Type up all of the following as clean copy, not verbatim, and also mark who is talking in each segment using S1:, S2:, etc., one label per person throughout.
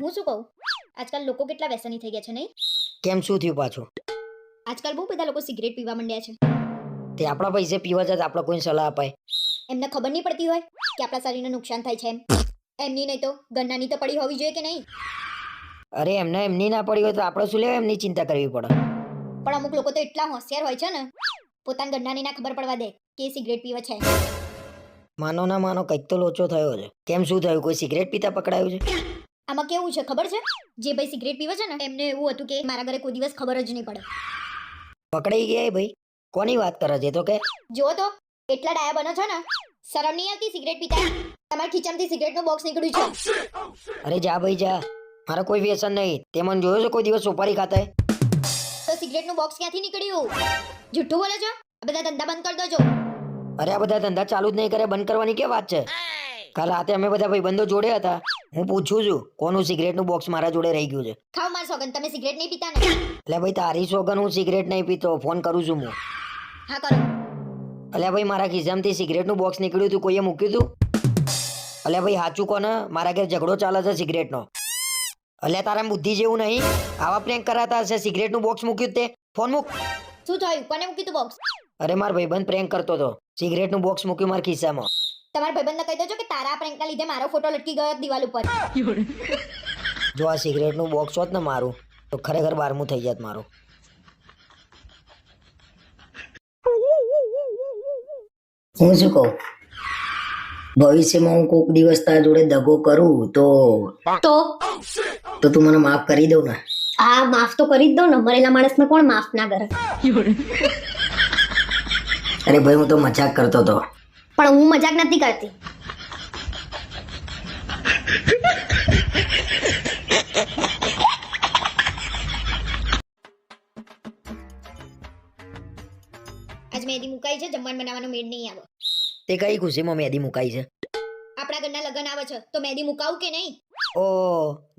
S1: હું શું કહું, આજકાલ લોકો કેટલા વ્યસની થઈ ગયા છે નહીં?
S2: કેમ શું થયું પાછું?
S1: આજકાલ બહુ બધા લોકો સિગરેટ પીવા માંડ્યા છે.
S2: તે આપણા પૈસે પીવા જાય તો આપણે કોઈને સલાહ અપાય?
S1: એમને ખબર નહીં પડતી હોય કે આપણા શરીરને નુકસાન થાય છે એમ. એમની નહીં તો ગન્નાની તો પડી હોવી જોઈએ કે નહીં?
S2: અરે એમને એમની ના પડી હોય તો આપણે શું લેવા એમની ચિંતા કરવી પડે?
S1: પણ અમુક લોકો તો એટલા હોશિયાર હોય છે ને, પોતાના ગન્નાની ના ખબર પડવા દે કે એ સિગરેટ પીવે છે.
S2: માનો ના માનો કંઈક તો લોચો થયો છે. કેમ શું થયું? કોઈ સિગરેટ પીતા પકડાયું છે?
S1: આમાં કેવું છે ખબર છે, જે ભાઈ સિગરેટ પીવે છે ને એમને એવું હતું કે મારા ઘરે કોઈ દિવસ ખબર જ નહીં પડે.
S2: પકડાઈ ગયા એ ભાઈ? કોની વાત કરે છે? તો કે
S1: જો તો એટલા ડાયા બનો છો ને, શરમ નહીં આવતી સિગરેટ પીતા? તમારા ખીચામાંથી સિગરેટનું બોક્સ નીકળ્યું છે.
S2: અરે જા ભાઈ જા, મારે કોઈ વ્યસન નહીં. તે મને જોયો છે કોઈ દિવસ સોપારી ખાતા?
S1: તો સિગરેટનું બોક્સ ક્યાંથી નીકળ્યું? જુઠ્ઠું બોલે છો? આ બધા ધંધા બંધ કરી દો.
S2: અરે આ બધા ધંધા ચાલુ જ નહીં કરે, બંધ કરવાની કે વાત છે? કાલ રાતે અમે બધા ભાઈબંધો જોડે હતા. હું પૂછું છું કોનું સિગરેટનું બોક્સ મારા જોડે રહી ગયું છે.
S1: ખાવ માર સોગન, તમે સિગરેટ નહીં પીતા ને?
S2: એટલે ભાઈ તારી સોગન હું સિગરેટ નહીં પીતો. ફોન કરું છું હું.
S1: હા કરો.
S2: અલ્યા ભાઈ મારા ખિસ્સામાંથી સિગરેટનું બોક્સ નીકળ્યું હતું, કોઈએ મૂક્યું હતું? અલ્યા ભાઈ સાચું કોને? મારા ઘેર ઝઘડો ચાલે છે સિગરેટનો. અલ્યા તારા બુદ્ધિ જેવું નહીં? આવા પ્રેન્ક કરાતા હશે. સિગરેટનું બોક્સ મૂક્યું તે ફોન મૂક.
S1: શું થયું? કોને મૂક્યું તું બોક્સ?
S2: અરે માર ભાઈબંધ પ્રેન્ક કરતો હતો. સિગરેટનું બોક્સ મૂક્યું મારા ખિસ્સામાં.
S1: તમારા ભાઈબંધને કહી દેજો કે તારા પ્રેન્કના લીધે મારો ફોટો લટકી ગયો દિવાલ ઉપર.
S2: જો આ સિગરેટનું બોક્સ હોત ને મારું, તો ખરેખર 12મું થઈ જાત મારું. હું શું કહું, ભવિષ્યમાં હું કોક દિવસ તારા જોડે દગો કરું તો તું મને માફ કરી દઉં ને?
S1: હા, માફ તો કરી જ દો ને. મરેલા માણસને કોણ માફ ના કરે?
S2: અરે ભાઈ હું તો મજાક કરતો હતો.
S1: પણ હું મજાક નથી કરતી. આજ મહેંદી મુકાઈ છે, જમવાનું બનાવવાનો મેળ નહીં આવે.
S2: તે કઈ ખુશીમાં મહેંદી મુકાઈ છે?
S1: આપણા ઘરના લગ્ન આવે છે તો મહેંદી મુકાવું કે નહીં?
S2: ઓ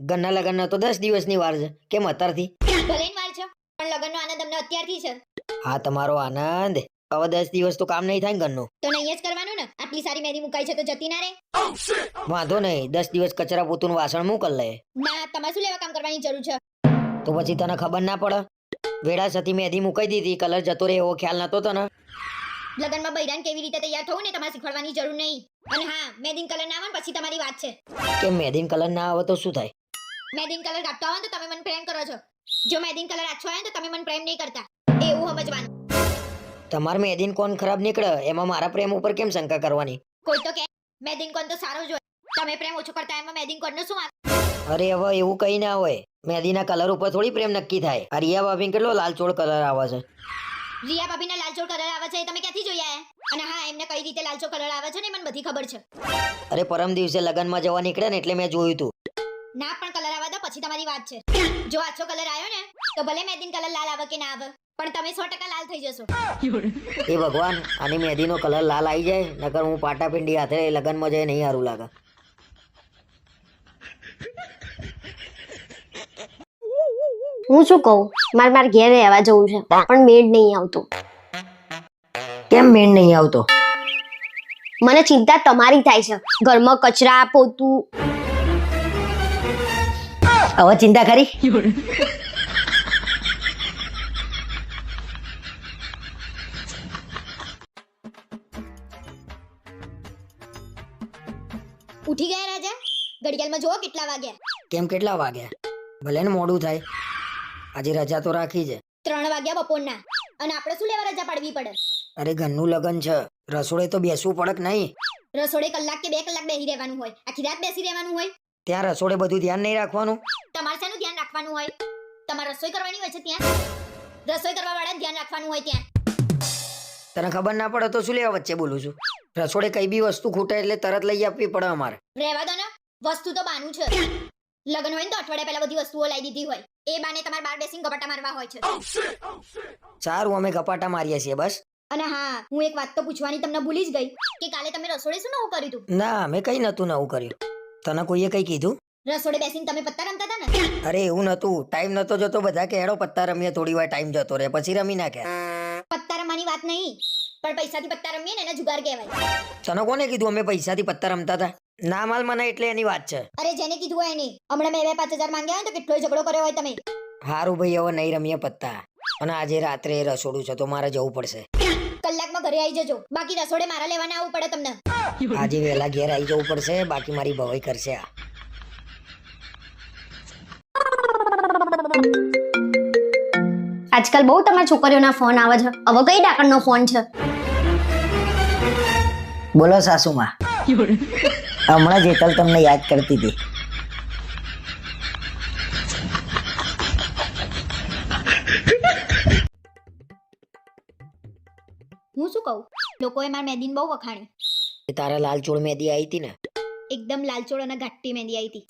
S2: ઘરના લગ્નના તો 10 દિવસની વાર છે. કેમ અત્યારથી?
S1: ભલે ને વાર છે, પણ લગ્નનો આનંદ અમને અત્યારથી છે.
S2: હા તમારો આનંદ. હવે 10 દિવસ તો કામ નહીં થાય ને ઘરનું.
S1: તો નહીં જ કરવાનું ને. આટલી સારી મહેંદી મુકાઈ છે તો જતી ના રે?
S2: વાંધો નહીં, 10 દિવસ કચરા પોતું વાસણ મૂકલ લે.
S1: ના, તમારે શું લેવા કામ કરવાની જરૂર છે?
S2: તો પછી તને ખબર ના પડે? વેડા સતી મહેંદી મુકાઈ દીધી, કલર જતો રહે એવો ખ્યાલ નતો તને?
S1: લગનમાં બૈરાન કેવી રીતે તૈયાર થવું ને તમારે શીખવાડવાની જરૂર નહીં. અને હા, મહેંદીન કલર ના આવે ને પછી તમારી વાત છે.
S2: કે મહેંદીન કલર ના આવે તો શું થાય?
S1: મહેંદીન કલર કાઢતો આવે ને તો તમે મને પ્રેમ કરો છો. જો મહેંદીન કલર આછો આવે ને તો તમે મને પ્રેમ નહીં કરતા. એવું સમજવાનું.
S2: તમારે મહેંદીન કોણ ખરાબ નીકળે એમાં મારા પ્રેમ ઉપર કેમ શંકા કરવાની?
S1: કોઈ તો કે મહેંદીન કોણ તો સારો જ હોય. તમે પ્રેમ ઓછો કરતા એમાં મહેંદીન કોણનો શું વાંક?
S2: અરે હવે એવું કઈ ના હોય. મહેંદીના કલર ઉપર થોડી પ્રેમ નક્કી થાય. આ રિયા ભાભી કેટલો લાલચોળ કલર આવે છે.
S1: રિયા ભાભીના લાલચોળ કલર આવે છે એ તમે ક્યાંથી જોયા? અને હા, એમને કઈ રીતે લાલચો કલર આવે છે ને મને બધી ખબર છે.
S2: અરે પરમ દિવસે લગનમાં જવા નીકળ્યા ને એટલે મેં જોયું તું.
S1: ના પણ કલર આવે તો પછી તમારી વાત છે. જો આછો કલર આવ્યો ને તો ભલે મહેંદીન કલર લાલ આવે કે ના આવે, પણ તમે 100% લાલ થઈ જશો.
S2: એ ભગવાન, આની મહેંદીનો કલર લાલ આવી જાય નકર હું પાટાપિંડી હાથે લગનમાં જઈ નહીં સારું લાગે.
S3: હું શું કહું, માર ઘેર રહેવા જવું છે પણ મેળ નહીં આવતો.
S2: કેમ મેળ નહીં આવતો?
S3: મને ચિંતા તમારી થાય છે. ઘરમાં કચરા પોતું.
S2: હવે ચિંતા કરી?
S1: ઉઠી ગયા રાજા? ઘડિયાળમાં જુઓ કેટલા વાગ્યા.
S2: કેમ કેટલા વાગ્યા? ભલે ને મોડું થાય, આજે રજા તો રાખી છે.
S1: 3 વાગ્યા બપોરના. અને આપણે શું લેવા રજા પાડવી પડે?
S2: અરે ઘરનું લગન છે, રસોડે તો બેસવું પડે કે નહીં?
S1: રસોડે કલાક કે 2 કલાક બેસી રહેવાનું હોય? આખી રાત બેસી રહેવાનું હોય?
S2: ત્યાં રસોડે બધું ધ્યાન નહીં રાખવાનું?
S1: તમારે શેનું ધ્યાન રાખવાનું હોય? તમારે રસોઈ કરવાની હોય છે ત્યાં? રસોઈ કરવા વાળા ધ્યાન રાખવાનું હોય ત્યાં.
S2: તને ખબર ના પડે તો શું લેવા વચ્ચે બોલું છું? રસોડે કઈ બી વસ્તુ ખૂટે એટલે તરત લઈ આપવી પડે અમારે.
S1: રહેવા દો ને, વસ્તુ તો બાનું છે. લગન હોય ને તો અઠવાડિયા પહેલા બધી વસ્તુઓ લાવી દીધી હોય. એ બાને તમારે બાર બેસીને ગપાટા મારવા હોય છે.
S2: સારું, અમે ગપાટા મારીએ છીએ બસ.
S1: અને હા, હું એક વાત તો પૂછવાની તમને ભૂલી જ ગઈ કે કાલે તમે રસોડે શું નવું કર્યું તું?
S2: ના, અમે કઈ નતું નવું કર્યું. તને કોઈએ કઈ કીધું?
S1: રસોડે બેસીને તમે પત્તા રમતા હતા ને?
S2: અરે એવું નતું, ટાઈમ નતો જતો. બધા કે હેડો પત્તા રમીએ, થોડી વાર ટાઈમ જતો રહે પછી રમી નાખ્યા.
S1: પત્તા રમવાની વાત નહીં, પણ પૈસાથી પત્તા રમીએ ને એને જુગાર કહેવાય.
S2: તને કોને કીધું અમે પૈસાથી પત્તા રમતા હતા? ના માલ મને એટલે એની વાત છે.
S1: અરે જેને કીધું હોય નહીં, હમણાં મેં 5,000 માંગ્યા હોય તો કેટલો ઝઘડો કર્યો હોય તમે.
S2: હારું ભાઈ હવે નહીં રમીએ પત્તા, અને આજે રાત્રે રસોડું છે તો મારે જવું પડશે.
S1: કલાકમાં ઘરે આવી જજો, બાકી રસોડે મારા લેવાના આવવું પડે તમને.
S2: આજે વહેલા ઘેર આવી જવું પડશે, બાકી મારી ભવાઈ કરશે આ.
S3: આજકાલ બહુ તમારા છોકરીઓના ફોન આવે છે. હવે કઈ ડાકણનો ફોન છે?
S2: બોલો સાસુમાં. હમણાં જેતલ તમને યાદ કરતી હતી.
S1: હું શું કહું, લોકોએ મારી મહેંદીને બહુ વખાણી.
S2: એ તારા લાલચોળ મહેંદી આવી હતી ને?
S1: એકદમ લાલચોળ અને ઘાટી મહેંદી આવી હતી.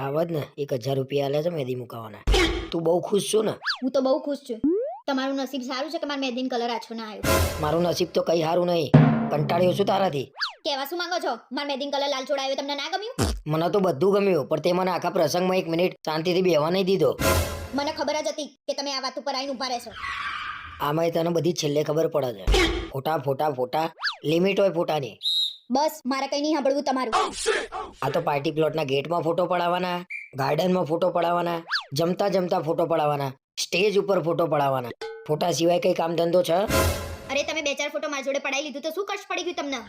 S2: આવત ને 1,000 રૂપિયા આલે છે મહેંદી મુકાવાના. તું બહુ ખુશ છું ને?
S1: હું તો બહુ ખુશ છું. તમારું નસીબ સારું છે કે મારા મહેંદીનો કલર આછો ના આવ્યો.
S2: મારું નસીબ તો કઈ સારું નહીં, કંટાળ્યો છું તારાથી.
S1: કહેવા શું માંગો છો? મારા મહેંદીનો કલર લાલચોળ આવ્યો તમને ના ગમ્યું?
S2: મને તો બધું ગમ્યું, પણ તે મને આખા પ્રસંગમાં 1 મિનિટ શાંતિથી બેહવા નહીં દીધો.
S1: મને ખબર જ હતી કે તમે આ વાત ઉપર આવીને ઉભા રહેશો.
S2: આમાંય તને બધી છેલ્લે ખબર પડે છે. ફોટા ફોટા ફોટા, લિમિટ હોય ફોટાની.
S1: બસ મારે કઈ નહીં સાંભળવું તમારું.
S2: આ તો પાર્ટી પ્લોટના ગેટમાં ફોટો પડાવવાના, ગાર્ડનમાં ફોટો પડાવવાના, જમતા જમતા ફોટો પડાવવાના, સ્ટેજ ઉપર ફોટો પડાવવાના. ફોટા સિવાય કઈ કામ ધંધો છે?
S1: અરે તમે 2-4 ફોટો મારી જોડે પડાવી લીધું તો શું કષ્ટ પડી ગયું તમને?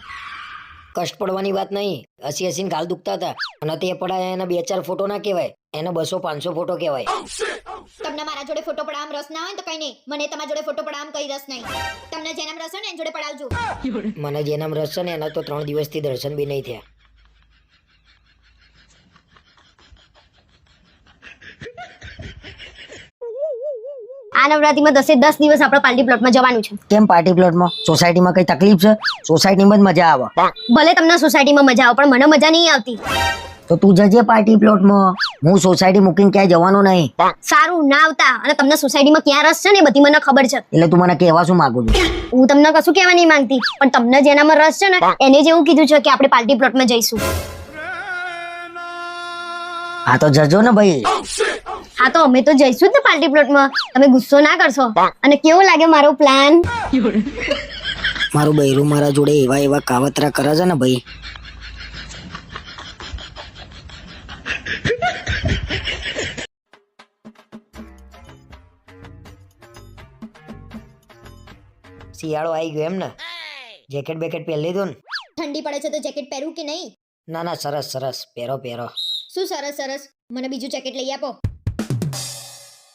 S2: કષ્ટ પડવાની વાત નહીં, હસી હસીને ગાલ દુખતા હતા, અને તે પડાયા એના 2-4 ફોટો ના કહેવાય, એને 200-500 ફોટો કહેવાય.
S1: તમને મારા જોડે ફોટો પડાવવામાં રસ ના હોય તો કઈ નહીં, મને તમારા જોડે ફોટો પડાવવામાં કઈ રસ નહીં. તમને જેનામ રસ હોય ને એની જોડે પડાવજો.
S2: મને જેનામ રસ છે ને એના તો 3 દિવસથી દર્શન બી નહીં થયા.
S3: આ નવરાત્રીમાં 10 દિવસ આપણે પાર્ટી પ્લોટમાં જવાનું છે.
S2: કેમ પાર્ટી પ્લોટમાં? સોસાયટીમાં કઈ તકલીફ છે? સોસાયટીમાં જ મજા આવે.
S3: ભલે તમને સોસાયટીમાં મજા આવે પણ મને મજા નહીં આવતી.
S2: તો તું જજે પાર્ટી પ્લોટમાં, હું સોસાયટી મૂકીને ક્યાંય જવાનો નહીં.
S3: સારું ના આવતા, અને તમને સોસાયટીમાં ક્યાં રસ છે ને એ બધી મને ખબર છે.
S2: એટલે તું મને કહેવા શું માંગુ છું?
S3: હું તમને કશું કહેવા નહીં માંગતી, પણ તમને જેનામાં રસ છે ને એને જ એવું કીધું છે કે આપણે પાર્ટી પ્લોટમાં જઈશું.
S2: હા તો જજો ને ભાઈ.
S3: હા તો અમે તો જઈશું જ ને પાર્ટી પ્લોટમાં. તમે ગુસ્સો ના કરશો? અને કેવો લાગે મારો પ્લાન?
S2: મારું બૈરું મારા જોડે એવા એવા કાવતરા કરે છે ને ભાઈ. શિયાળો આવી ગયો એમ ને? જેકેટ બેકેટ પહેરી લીધું ને?
S1: ઠંડી પડે છે તો જેકેટ પહેરવું કે નહીં?
S2: ના ના, સરસ સરસ, પહેરો પહેરો.
S1: શું સરસ સરસ? મને બીજું જેકેટ લઈ આપો.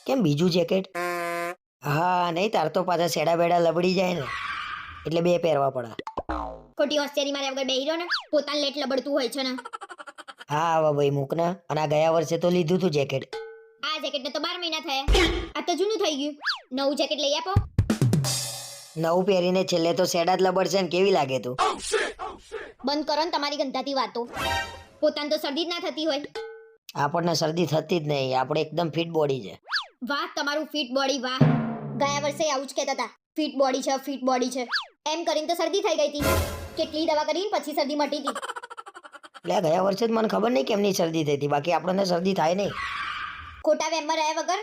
S2: કેમ બીજું જેકેટ? હા નહીં, તાર તો પાછા સેડા બેડા લબડી જાય ને, એટલે 2 પહેરવા પડે.
S1: ખોટી હોશિયારી માર્યા વગર બેહી રહો ને, પોતાને લેટ લબડતું હોય છે ને.
S2: હા હવે ભાઈ મૂક ને. અને આ ગયા વર્ષે તો લીધું તું જેકેટ.
S1: આ જેકેટને તો 12 મહિના થયા, આ તો જૂનું થઈ ગયું. નવું જેકેટ લઈ આપો.
S2: નવું પહેરીને છેલ્લે તો સેડા જ લબડશે ને. કેવી લાગે તું?
S1: બંધ કરો ને તમારી ગંધાતી વાતો. પોતાને તો શરદી જ ના થતી હોય.
S2: આપણને શરદી થતી જ નહીં, આપણે એકદમ ફિટ બોડી છે.
S1: વાહ તમારું ફિટ બોડી, વાહ. ગયા વર્ષે આવું જ કહેતા હતા, ફિટ બોડી છે ફિટ બોડી છે. એમ કરીને તો શરદી થઈ ગઈ હતી. કેટલી દવા કરીને પછી શરદી મટી હતી.
S2: એટલે ગયા વર્ષે જ મને ખબર નહીં કેમની શરદી થઈ હતી, બાકી આપણને શરદી થાય નહીં.
S1: ખોટા વેમમાં રહ્યા વગર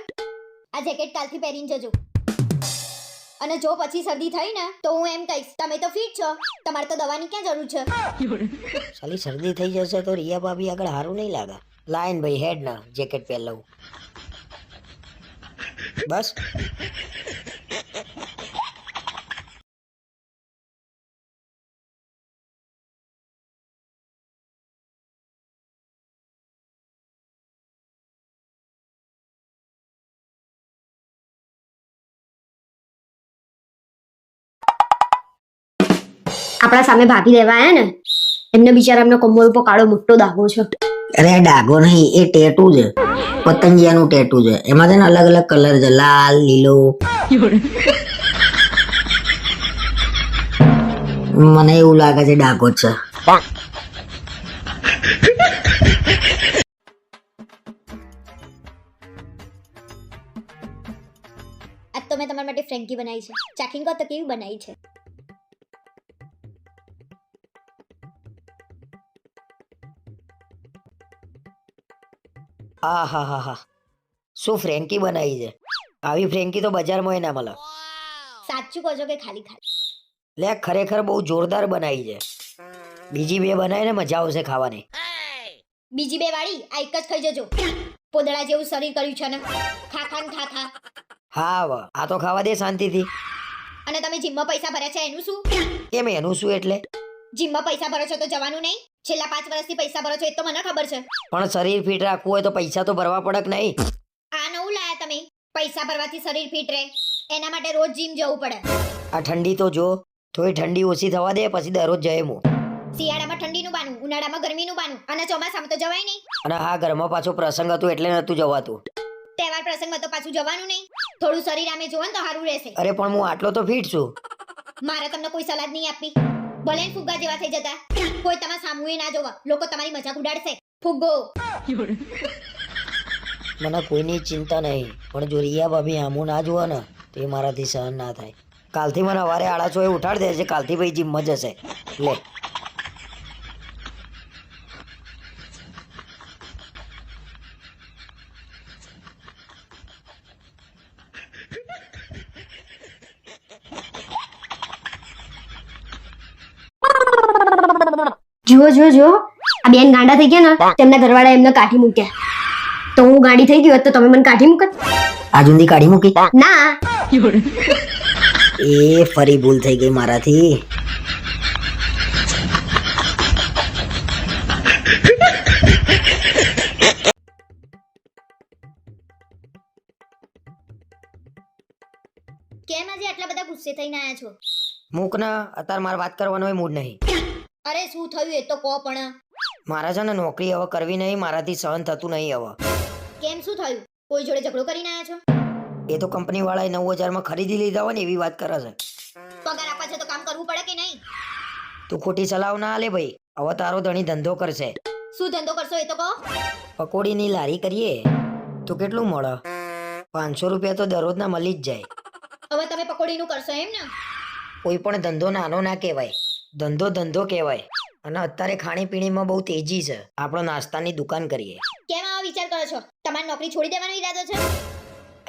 S1: આ જેકેટ કાલથી પહેરીને જજો. અને જો પછી શરદી થઈ ને તો હું એમ કહીશ, તમે તો ફિટ છો, તમારે તો દવાની ક્યાં જરૂર છે?
S2: સાલી શરદી થઈ જશે તો રિયા ભાભી આગળ હારું નહીં લાગે. લાઈન ભાઈ હેડ ના જેકેટ પહેર લઉં. બસ
S3: આપણા સામે ભાભી લેવા આયા ને, એમને બિચારા એમનો કમર ઉપર કાળો મોટો દાગો છે.
S2: અરે ડાઘો નહીં, એ ટેટુ છે, પતંગિયાનું ટેટુ છે. એમાં છે ને અલગ અલગ કલર છે, લાલ, લીલો. મને એવું લાગે છે ડાઘો જ છે.
S1: આજ તો મેં તમારા માટે ફ્રેન્કી બનાવી છે. ચાખીને કહો તો કેવી બનાવી છે?
S2: આ હા હા હા, શું ફ્રેન્કી બનાવી છે? આવી ફ્રેન્કી તો બજારમાં ના મળે.
S1: સાચું કહો છો કે ખાલી ખાલી?
S2: લે ખરેખર બહુ જોરદાર બનાવી છે. બીજી બે બનાવીને મજા આવશે ખાવાની.
S1: બીજી બે વાળી આ એક જ ખાઈ જજો. પોદળા જેવું શરીર કર્યું છે ને, ખા ખા ને ખા ખા.
S2: હા હવે આ તો ખાવા દે શાંતિથી.
S1: અને તમે જીમમાં પૈસા ભર્યા છે એનું શું?
S2: કેમ એનું શું એટલે?
S1: જીમમાં પૈસા ભરો છો તો જવાનું નહીં? છેલ્લા 5 વર્ષથી પૈસા ભરો છો એ તો મને ખબર છે.
S2: પણ શરીર ફિટ રાખવું હોય તો પૈસા તો ભરવા પડે કે નહીં?
S1: આ નવું લાયા તમે. પૈસા ભરવાથી શરીર ફિટ રહે એના માટે રોજ જીમ જવું પડે.
S2: આ ઠંડી તો જો, થોડી ઠંડી ઓછી થવા દે પછી દરરોજ જઈએ હું.
S1: શિયાળામાં ઠંડીનું બાનું, ઉનાળામાં ગરમીનું બાનું, અને ચોમાસામાં તો જવાય નહીં.
S2: અને હા ઘરમાં પાછો પ્રસંગ હતો એટલે નતું જવાતું.
S1: તહેવાર પ્રસંગમાં તો પાછું જવાનું નહીં. થોડું શરીર આમે જોવો ને તો સારું રહેશે.
S2: અરે પણ હું આટલો તો ફિટ છું.
S1: મારે તમને કોઈ સલાહ નહીં આપવી. ભલે ને ફુગ્ગા જેવા થઈ જતા, કોઈ તમારા સામુએ ના જોવા, લોકો તમારી મજાક ઉડાડશે. ફુગ્ગો.
S2: મને કોઈની ચિંતા નહીં, પણ જો રિયા ભાભી આમું ના જોવા ને તો એ મારાથી સહન ના થાય. કાલથી મને સવારે 6:30 ઉઠાડી દેશે. કાલથી ભાઈ જીમમાં જશે. લે
S3: જુઓ જુઓ જુઓ, આ બેન ગાંડા થઈ ગયા ને, તેમના ઘરવાળા એમને કાઢી મૂક્યા. તો હું ગાંડી થઈ ગઈ હોત તો તમે મને કાઢી મૂકત?
S2: આજુંદી કાઢી મૂકી?
S3: ના.
S2: એ ફરી ભૂલ થઈ ગઈ મારાથી.
S1: કેમ આજે આટલા બધા ગુસ્સે થઈને આયા છો?
S2: મૂક ને, અત્યારે મારે વાત કરવાનો મૂડ નહીં.
S1: અરે શું થયું એ તો કહો પણ.
S2: મારા છે ને નોકરી હવે કરવી નહીં, મારાથી સહન થતું નહીં હવે.
S1: કેમ શું થયું? કોઈ જોડે ઝઘડો કરીને આયા છો?
S2: એ તો કંપની વાળાએ 9,000 માં ખરીદી લીધા હોય ને એવી વાત કરે છે.
S1: પગાર આપવા છે તો કામ કરવું પડે કે નહીં?
S2: તું ખોટી સલાહ ના આલે ભાઈ. હવે તારો ધણી ધંધો કરશે.
S1: શું ધંધો કરશો એ તો કહો.
S2: પકોડીની લારી કરીએ તો કેટલું મળે? 500 રૂપિયા તો દરરોજના મળી જ જાય.
S1: હવે તમે પકોડીનું કરશો એમ ને?
S2: કોઈ પણ ધંધો નાનો ના કહેવાય, ધંધો ધંધો કહેવાય. અને અત્યારે ખાણીપીણીમાં બહુ તેજી છે. આપણે નાસ્તાની દુકાન કરીએ.
S1: કેમ આવા વિચાર કરો છો? તમારી નોકરી છોડી દેવાનો ઈરાદો છે?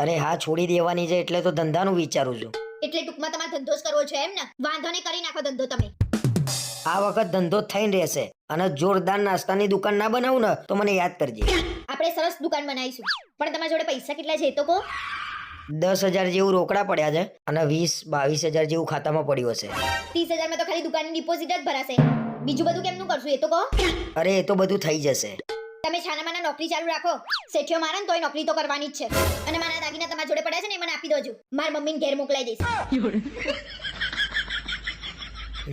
S2: અરે હા, છોડી દેવાની છે એટલે તો ધંધાનું વિચારું છું.
S1: એટલે ટૂંકમાં તમારે ધંધો જ કરવો છે એમ ને? વાંધો નહીં, કરી નાખો ધંધો તમે.
S2: આ વખત ધંધો જ થઈને રહેશે. અને જોરદાર નાસ્તાની દુકાન ના બનાવું ને તો મને યાદ કરજે.
S1: આપણે સરસ દુકાન બનાવીશું, પણ તમારી જોડે પૈસા કેટલા છે એ તો કહો.
S2: 10,000 જેવું રોકડા પડ્યા છે અને 20-22,000 જેવું ખાતામાં પડ્યું હશે.
S1: 30,000 માં તો ખાલી દુકાનની ડિપોઝિટ જ ભરાશે. બીજું બધું કેમનું કરશું એ તો કહો.
S2: અરે એ તો બધું થઈ જશે.
S1: તમે છાનામાના નોકરી ચાલુ રાખો. શેઠિયો મારે ને તોય નોકરી તો કરવાની જ છે. અને મારા દાગીના તમારા જોડે પડ્યા છે ને એ મને આપી દોજો. મારી મમ્મીને ઘેર મોકલાઈ દઈશ.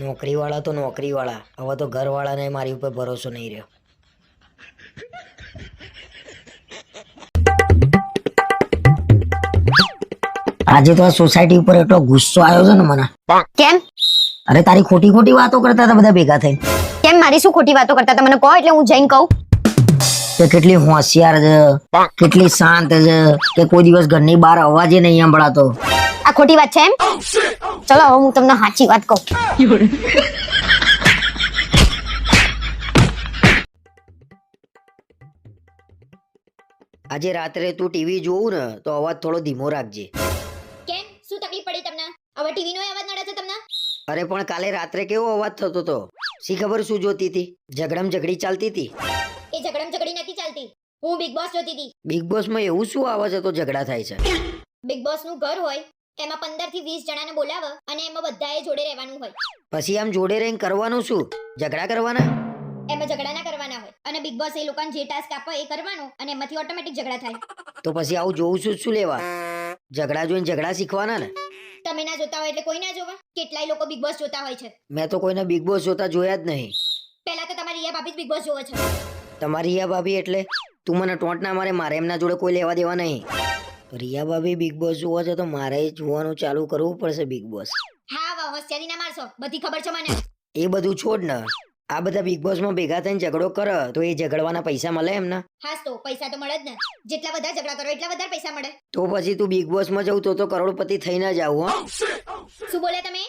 S2: નોકરીવાળા તો નોકરીવાળા, હવે તો ઘરવાળાને મારી ઉપર ભરોસો નહીં રહ્યો. આજે તો આ સોસાયટી ઉપર એટલો ગુસ્સો આવ્યો છે ને મને.
S3: કેમ?
S2: અરે તારી ખોટી ખોટી વાતો કરતા હતા બધા ભેગા થઈને.
S3: કેમ મારી શું ખોટી વાતો કરતા હતા મને કહો એટલે હું જઈને કહું.
S2: કે કેટલી હોશિયાર છે, કેટલી શાંત છે, કે કોઈ દિવસ ઘરની બહાર અવાજે નહીં સંભળાતો.
S3: આ ખોટી વાત છે એમ? ચલો હવે હું તમને સાચી વાત કહું.
S2: આજે રાત્રે તું ટીવી જોવું ને તો અવાજ થોડો ધીમો રાખજે.
S1: કેમ? શું તકલીફ પડી તમને? હવે ટીવી નો અવાજ નડે છે તમને?
S2: અરે પણ કાલે રાત્રે કેવો અવાજ થતો હતો? શી ખબર શું જોતી હતી? ઝઘડમ ઝઘડી ચાલતી હતી.
S1: એ ઝઘડમ ઝઘડી નથી ચાલતી. હું બિગ બોસ જોતી હતી.
S2: બિગ બોસ માં એવું શું આવે છે તો ઝઘડા થાય છે?
S1: બિગ બોસ નું ઘર હોય, એમાં 15 થી 20 જણાને બોલાવે અને એમાં બધાએ જોડે રહેવાનું હોય.
S2: પછી આમ જોડે રહીને કરવાનું શું? ઝઘડા કરવાના?
S1: એમાં ઝઘડા ના કરવાના હોય. અને બિગ બોસ એ લોકોને જે ટાસ્ક આપે એ કરવાનો અને એમાંથી ઓટોમેટિક ઝઘડા થાય.
S2: તો પછી આવું જોવું શું લેવા? ઝઘડા જોઈને ઝઘડા શીખવાના ને.
S1: તમે ના જોતા હોય એટલે કોઈ ના જોવા. કેટલાય લોકો બિગ બોસ જોતા હોય છે.
S2: મેં તો કોઈને બિગ બોસ જોતા જોયા જ નહીં.
S1: પહેલા તો તમારી રિયા ભાભી જ બિગ બોસ જોવે છે.
S2: તમારી રિયા ભાભી એટલે? તું મને ટોંટ ના મારે એમના જોડે કોઈ લેવા દેવા નહીં. રિયા ભાભી બિગ બોસ જોવા છે તો મારે જોવાનું ચાલુ કરવું પડશે બિગ બોસ.
S1: હા વાહ, હોશિયારી ના મારશો, બધી ખબર છે મને.
S2: એ બધું છોડ ને, આ બધા બિગ બોસ માં ભેગા થઈને ઝઘડો કરે તો એ ઝઘડવાના પૈસા મળે એમને?
S1: હાસ તો પૈસા તો મળે જ ને. જેટલા વધારે ઝઘડા કરો એટલા વધારે પૈસા મળે.
S2: તો પછી તું બિગ બોસ માં જવું તો કરોડપતિ થઈને જ આવું. હા,
S1: શું બોલે તમે?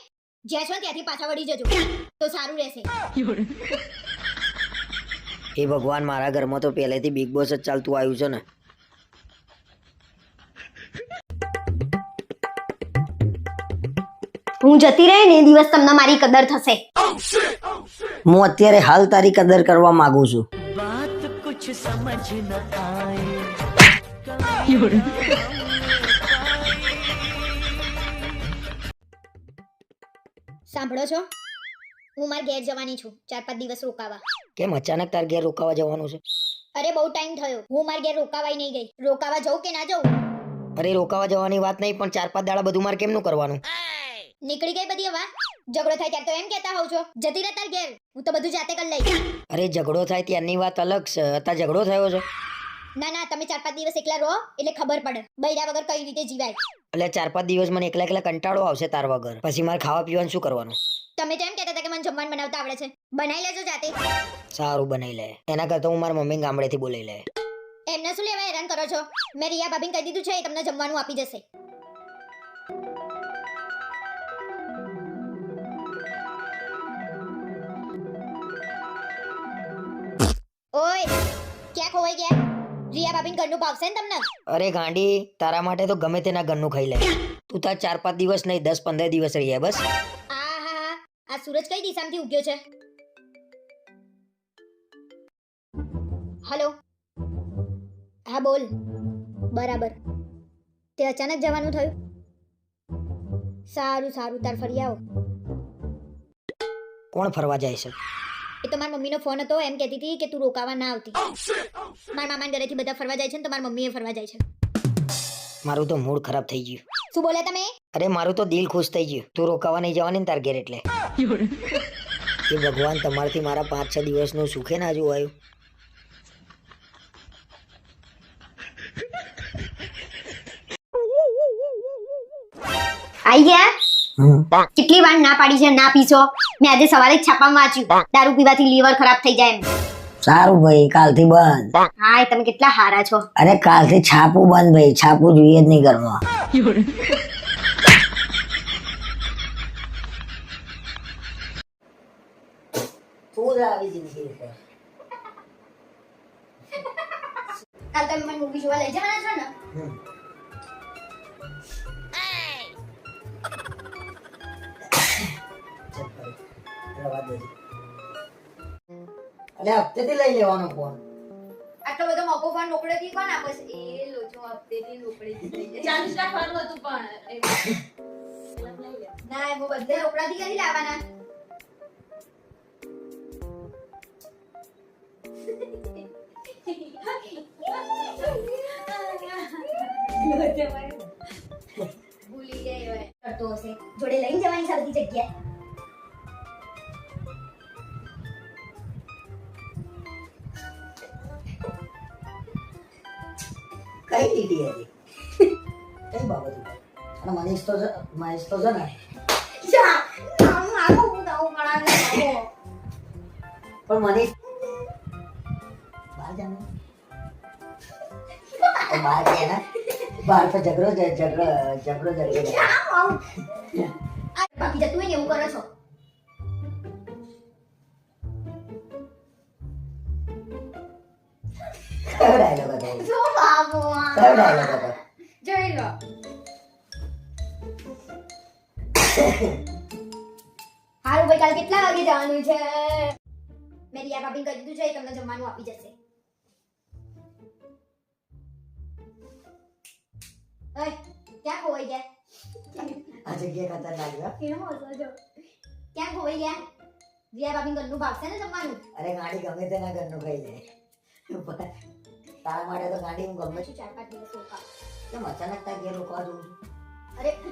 S1: જ્યાં છો ત્યાંથી પાછા વળી જજો તો સારું રહેશે.
S2: એ ભગવાન, મારા ઘરમાં તો પહેલેથી બિગ બોસ જ ચાલતું આવ્યું છે ને.
S3: હું જતી રહી ને એ દિવસ તમને મારી કદર થશે.
S2: હું અત્યારે હાલ તારી કદર કરવા માંગુ છું.
S1: સાંભળો છો, હું મારા ઘેર જવાની છું 4-5 દિવસ રોકાવા.
S2: કેમ અચાનક તાર ઘેર રોકાવા જવાનું છે?
S1: અરે બહુ ટાઈમ થયો, હું મારા ઘેર રોકાવાય નહીં ગઈ. રોકાવા જવું કે ના જવું?
S2: અરે રોકાવા જવાની વાત નહીં, પણ 4-5 દાડા બધું મારે કેમનું કરવાનું?
S1: નીકળી ગઈ બધી હવા. ઝઘડો થાય ત્યારે તો એમ કહેતા હોવ છો જતી રહે તાર ઘેર, હું તો બધું જાતે કરી લઈશ.
S2: અરે ઝઘડો થાય ત્યારની વાત અલગ છે, અત્યારે ઝઘડો થયો છે.
S1: ના ના, તમે 4-5 દિવસ એકલા રહો એટલે ખબર પડે બૈરા વગર કઈ રીતે જીવાય.
S2: એટલે 4-5 દિવસ મને એકલા એકલા કંટાળો આવશે તાર વગર. પછી મારે ખાવા પીવાનું શું કરવાનું?
S1: તમે તો એમ કહેતા હતા કે મને જમવાનું બનાવતા આવડે છે, બનાવી લેજો જાતે.
S2: સારું બનાવી લે. એના કરતા હું મારા મમ્મી ગામડેથી બોલાવી લે.
S1: એમને શું લેવા હેરાન કરો છો? મેં રિયા ભાભીને કહી દીધું છે, એ તમને જમવાનું આપી જશે. ઓય, ક્યાં ખોવાઈ ગયા? રિયા ભાભીને ઘરનું ભાવશે ને તમને?
S2: અરે ગાંડી, તારા માટે તો ગમે તેના ઘરનું ખાઈ લે. તું તાર 4-5 દિવસ નહીં 10-15 દિવસ રહી બસ.
S1: આ સૂરજ કઈ દિશામાંથી ઉગ્યો છે? હલો, હા બોલ. બરાબર, તે અચાનક જવાનું થયું? સારું સારું, તાર ફરી આવો.
S2: કોણ ફરવા જાય છે?
S1: એ તો મારી મમ્મીનો ફોન હતો, એમ કહેતી હતી કે તું રોકાવા ના આવતી. મારા મામાના ઘરેથી બધા ફરવા જાય છે ને તો મારી મમ્મીએ ફરવા જાય છે.
S2: મારું તો મૂડ ખરાબ થઈ ગયું.
S1: શું બોલે તમે?
S2: અરે મારું તો દિલ ખુશ થઈ ગયું. તું રોકાવા નહીં જવાની ને તાર ઘેર એટલે. એ ભગવાન તમારથી મારા 5-6 દિવસનું સુખે ના જોવાયું.
S3: આઈ ગયા? કેટલી વાર ના પાડી છે ના પીશો? મેં આજે સવારે જ છાપામાં વાંચ્યું દારૂ પીવાથી લીવર ખરાબ થઈ જાય એમ.
S2: સારું ભાઈ, કાલથી બંધ.
S3: હા, તમે કેટલા હારા છો.
S2: અરે કાલથી છાપું બંધ ભાઈ, છાપું જોઈએ જ નહીં ઘરમાં.
S1: કાલ તમે મને મૂવી જોવા લઈ જવાના છો ને?
S2: અરે હપ્તેથી લઈ લેવાનો ફોન.
S1: આટલો બધો મોકો ફોન રોકડેથી કોણ આપે છે? એ લોચો હપ્તેથી રોકડેથી લઈ જાય. 40 રાખવાનું હતું પણ ના, એમ બધે રોકડાથી ક્યાંથી લાવવાના? ભૂલી ગઈ હોય કરતો હશે. જોડે લઈને જવાની છે બધી જગ્યાએ.
S2: કઈ લીધી હતી? કઈ બાબત ઉપર? અને મનીષ તો છે ને. પણ મનીષ બહાર જાને. બહાર ગયા ને? બહાર તો ઝઘડો
S1: બાકી જતું હોય ને એવું કરો છો.
S2: કયો ડાયલોગ હતો?
S1: શું બાબુ આ?
S2: કયો ડાયલોગ હતો?
S1: જોઈ લો. હારું ભાઈ, કાલ કેટલા વાગે જવાનું છે? મેં રિયા ભાભીને કહી દીધું છે, એ તમને જમવાનું આપી જશે. ઓય, ક્યાં ખોવાઈ ગયા?
S2: આ જગ્યા ખતરનાક છે.
S1: કેમ હસો છો? ક્યાં ખોવાઈ ગયા? રિયા ભાભીને ઘરનું ભાવશે ને જમવાનું?
S2: અરે ગાડી ગમે તેના ઘરનું ખાઈ લે. તારા માટે તો ગાડી હું ગમે
S1: પછી 4-5 દિવસ રોકાવ.
S2: કેમ અચાનક તાર ઘેર રોકવા જવું છું?
S1: અરે કેમ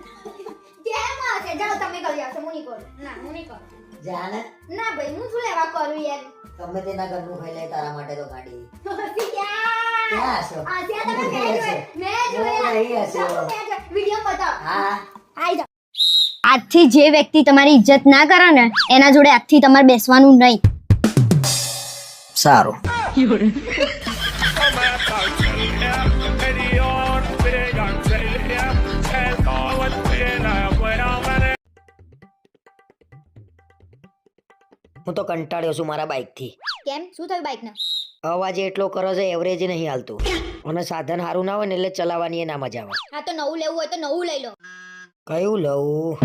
S1: હશે? જાઓ તમે કરી આવશો, હું નહીં કરું. ના, હું નહીં કરું.
S2: જાને
S1: ના ભાઈ, હું શું લેવા કરું યાર?
S2: ગમે તેના ઘરનું ખાઈ લે, તારા માટે તો ગાડી.
S1: હસી ક્યાં?
S2: ક્યાં હશો?
S1: આ ત્યાં તમે મેં જોયા.
S2: નહીં હશે.
S1: વિડિયો બતાવ.
S2: હા,
S1: આઈ જાઓ.
S3: આજથી જે વ્યક્તિ તમારી ઇજ્જત ના કરે ને એના જોડે આજથી તમારે બેસવાનું નહીં.
S2: સારું. હું તો કંટાળ્યો છું મારા બાઇક થી.
S1: કેમ? શું થયું બાઈકને?
S2: અવાજ એટલો કરો છે, એવરેજ નહીં હાલતું. અને સાધન સારું ના હોય ને એટલે ચલાવવાની એ ના મજા આવે.
S1: હા તો નવું લેવું હોય તો નવું લઈ લો.
S2: કયું લઉં?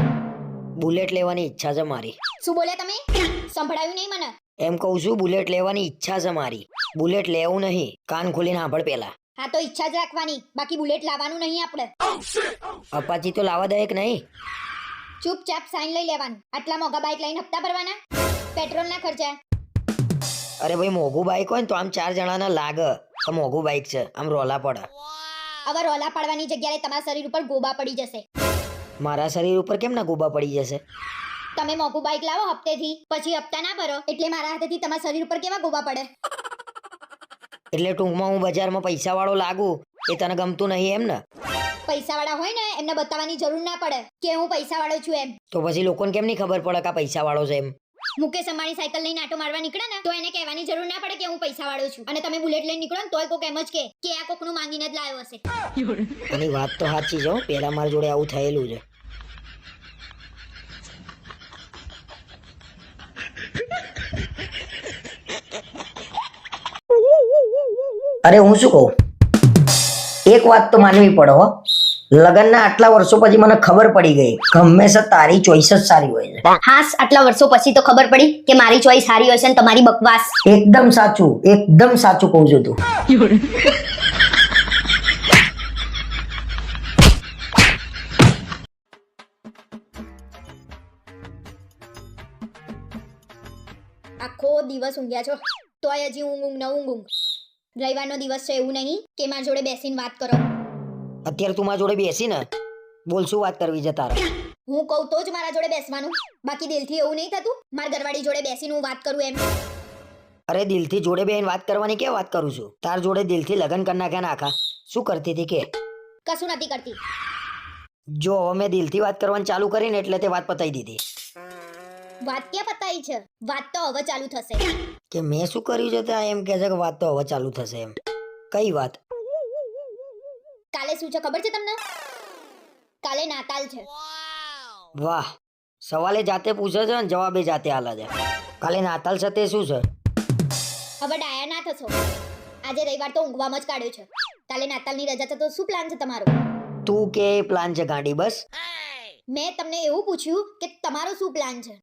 S2: બુલેટ લેવાની ઈચ્છા છે મારી.
S1: શું બોલ્યા તમે? સંભળાયું નહીં મને.
S2: એમ કહું છું બુલેટ લેવાની ઈચ્છા છે મારી. બુલેટ લેવું નહીં, કાન ખોલીને સાંભળ પેલા.
S1: હા તો ઈચ્છા જ રાખવાની, બાકી બુલેટ લાવવાનું નહીં આપણે.
S2: અપાચી તો લાવવા દે કે નહીં?
S1: ચૂપચાપ સાઈન લઈ લેવાનું. આટલા મોંઘા બાઇક લઈને હપ્તા ભરવાના, પેટ્રોલના ખર્ચા.
S2: અરે ભાઈ મોંઘું બાઈક હોય ને તો આમ 4 જણાને લાગે તો મોંઘું બાઈક છે, આમ રોલા પડે.
S1: હવે રોલા પાડવાની જગ્યાએ તમારા શરીર ઉપર ગોબા પડી જશે.
S2: મારા શરીર ઉપર કેમ ના ગોબા પડી જશે?
S1: તમે મોંઘું બાઇક લાવો હપ્તેથી, પછી હપ્તા ના ભરો એટલે મારા હાથેથી તમારા શરીર ઉપર કેવા ગોબા પડે.
S2: એટલે ટૂંકમાં હું બજારમાં પૈસા વાળો લાગુ એ તને ગમતું નહીં એમ ને?
S1: પૈસાવાળા હોય ને એમને બતાવવાની જરૂર ના પડે કે હું પૈસાવાળો છું એમ.
S2: તો પછી લોકોને કેમ નહીં ખબર પડે કે આ પૈસા વાળો છે એમ?
S1: મુકેશ અંબાણી સાયકલ લઈને આટો મારવા નીકળે ને તો એને કહેવાની જરૂર ના પડે કે હું પૈસાવાળો છું, અને તમે બુલેટ લઈને નીકળો ને તોય કોક એમ જ કે આ કોકનું માંગીને જ લાવ્યો હશે.
S2: આની વાત તો સાચી છે હો, પેલા મારા જોડે આવું થયેલું છે. અરે હું શું કહું, એક વાત તો માનવી પડે હો, લગ્નના આટલા વર્ષો પછી મને ખબર પડી ગઈ કે હંમેશા તારી ચોઈસ જ સારી હોય છે.
S3: હાસ, આટલા વર્ષો પછી તો ખબર પડી કે મારી ચોઈસ સારી હોય છે ને તમારી બકવાસ.
S2: એકદમ સાચું કહું છું તું.
S1: આખો દિવસ ઊંઘ્યા છો તોય હજી ઊંઘ. રવિવારનો દિવસ છે એવું નહીં કે મારા જોડે બેસીને વાત કરો.
S2: અત્યારે તું મારા જોડે બેસી ને બોલ, શું વાત કરવી છે તારે?
S1: હું કહું તો જ મારા જોડે બેસવાનું, બાકી દિલથી એવું નહીં થતું મારા ઘરવાળી જોડે બેસીને હું વાત કરું એમ.
S2: અરે દિલથી જોડે બેહીને વાત કરવાની કે વાત કરું છું? તાર જોડે દિલથી લગન કરી નાખ્યા નાખા. શું કરતી હતી કે?
S1: કશું નથી કરતી.
S2: જો હવે મેં દિલથી વાત કરવાનું ચાલુ કરીને એટલે તે વાત પતાઈ દીધી.
S1: વાત ક્યાં પતાઈ છે? વાત તો હવે ચાલુ થશે.
S2: કે મેં શું કર્યું છે ત્યાં એમ કહે છે કે વાત તો હવે ચાલુ થશે એમ? કઈ વાત?
S1: કાલે શું છે ખબર છે તમને? કાલે નાતાલ છે.
S2: વાહ, સવાલે જાતે પૂછે છે અને જવાબે જાતે આલે છે. કાલે નાતાલ છે તે શું છે?
S1: હવે ડાયા ના થશો. આજે રવિવાર તો ઊંઘવામાં જ કાઢ્યો છે. કાલે નાતાલની રજા છે તો શું પ્લાન છે તમારો?
S2: તું કે પ્લાન છે ગાંડી બસ?
S1: મેં તમને એવું પૂછ્યું કે તમારો શું પ્લાન છે?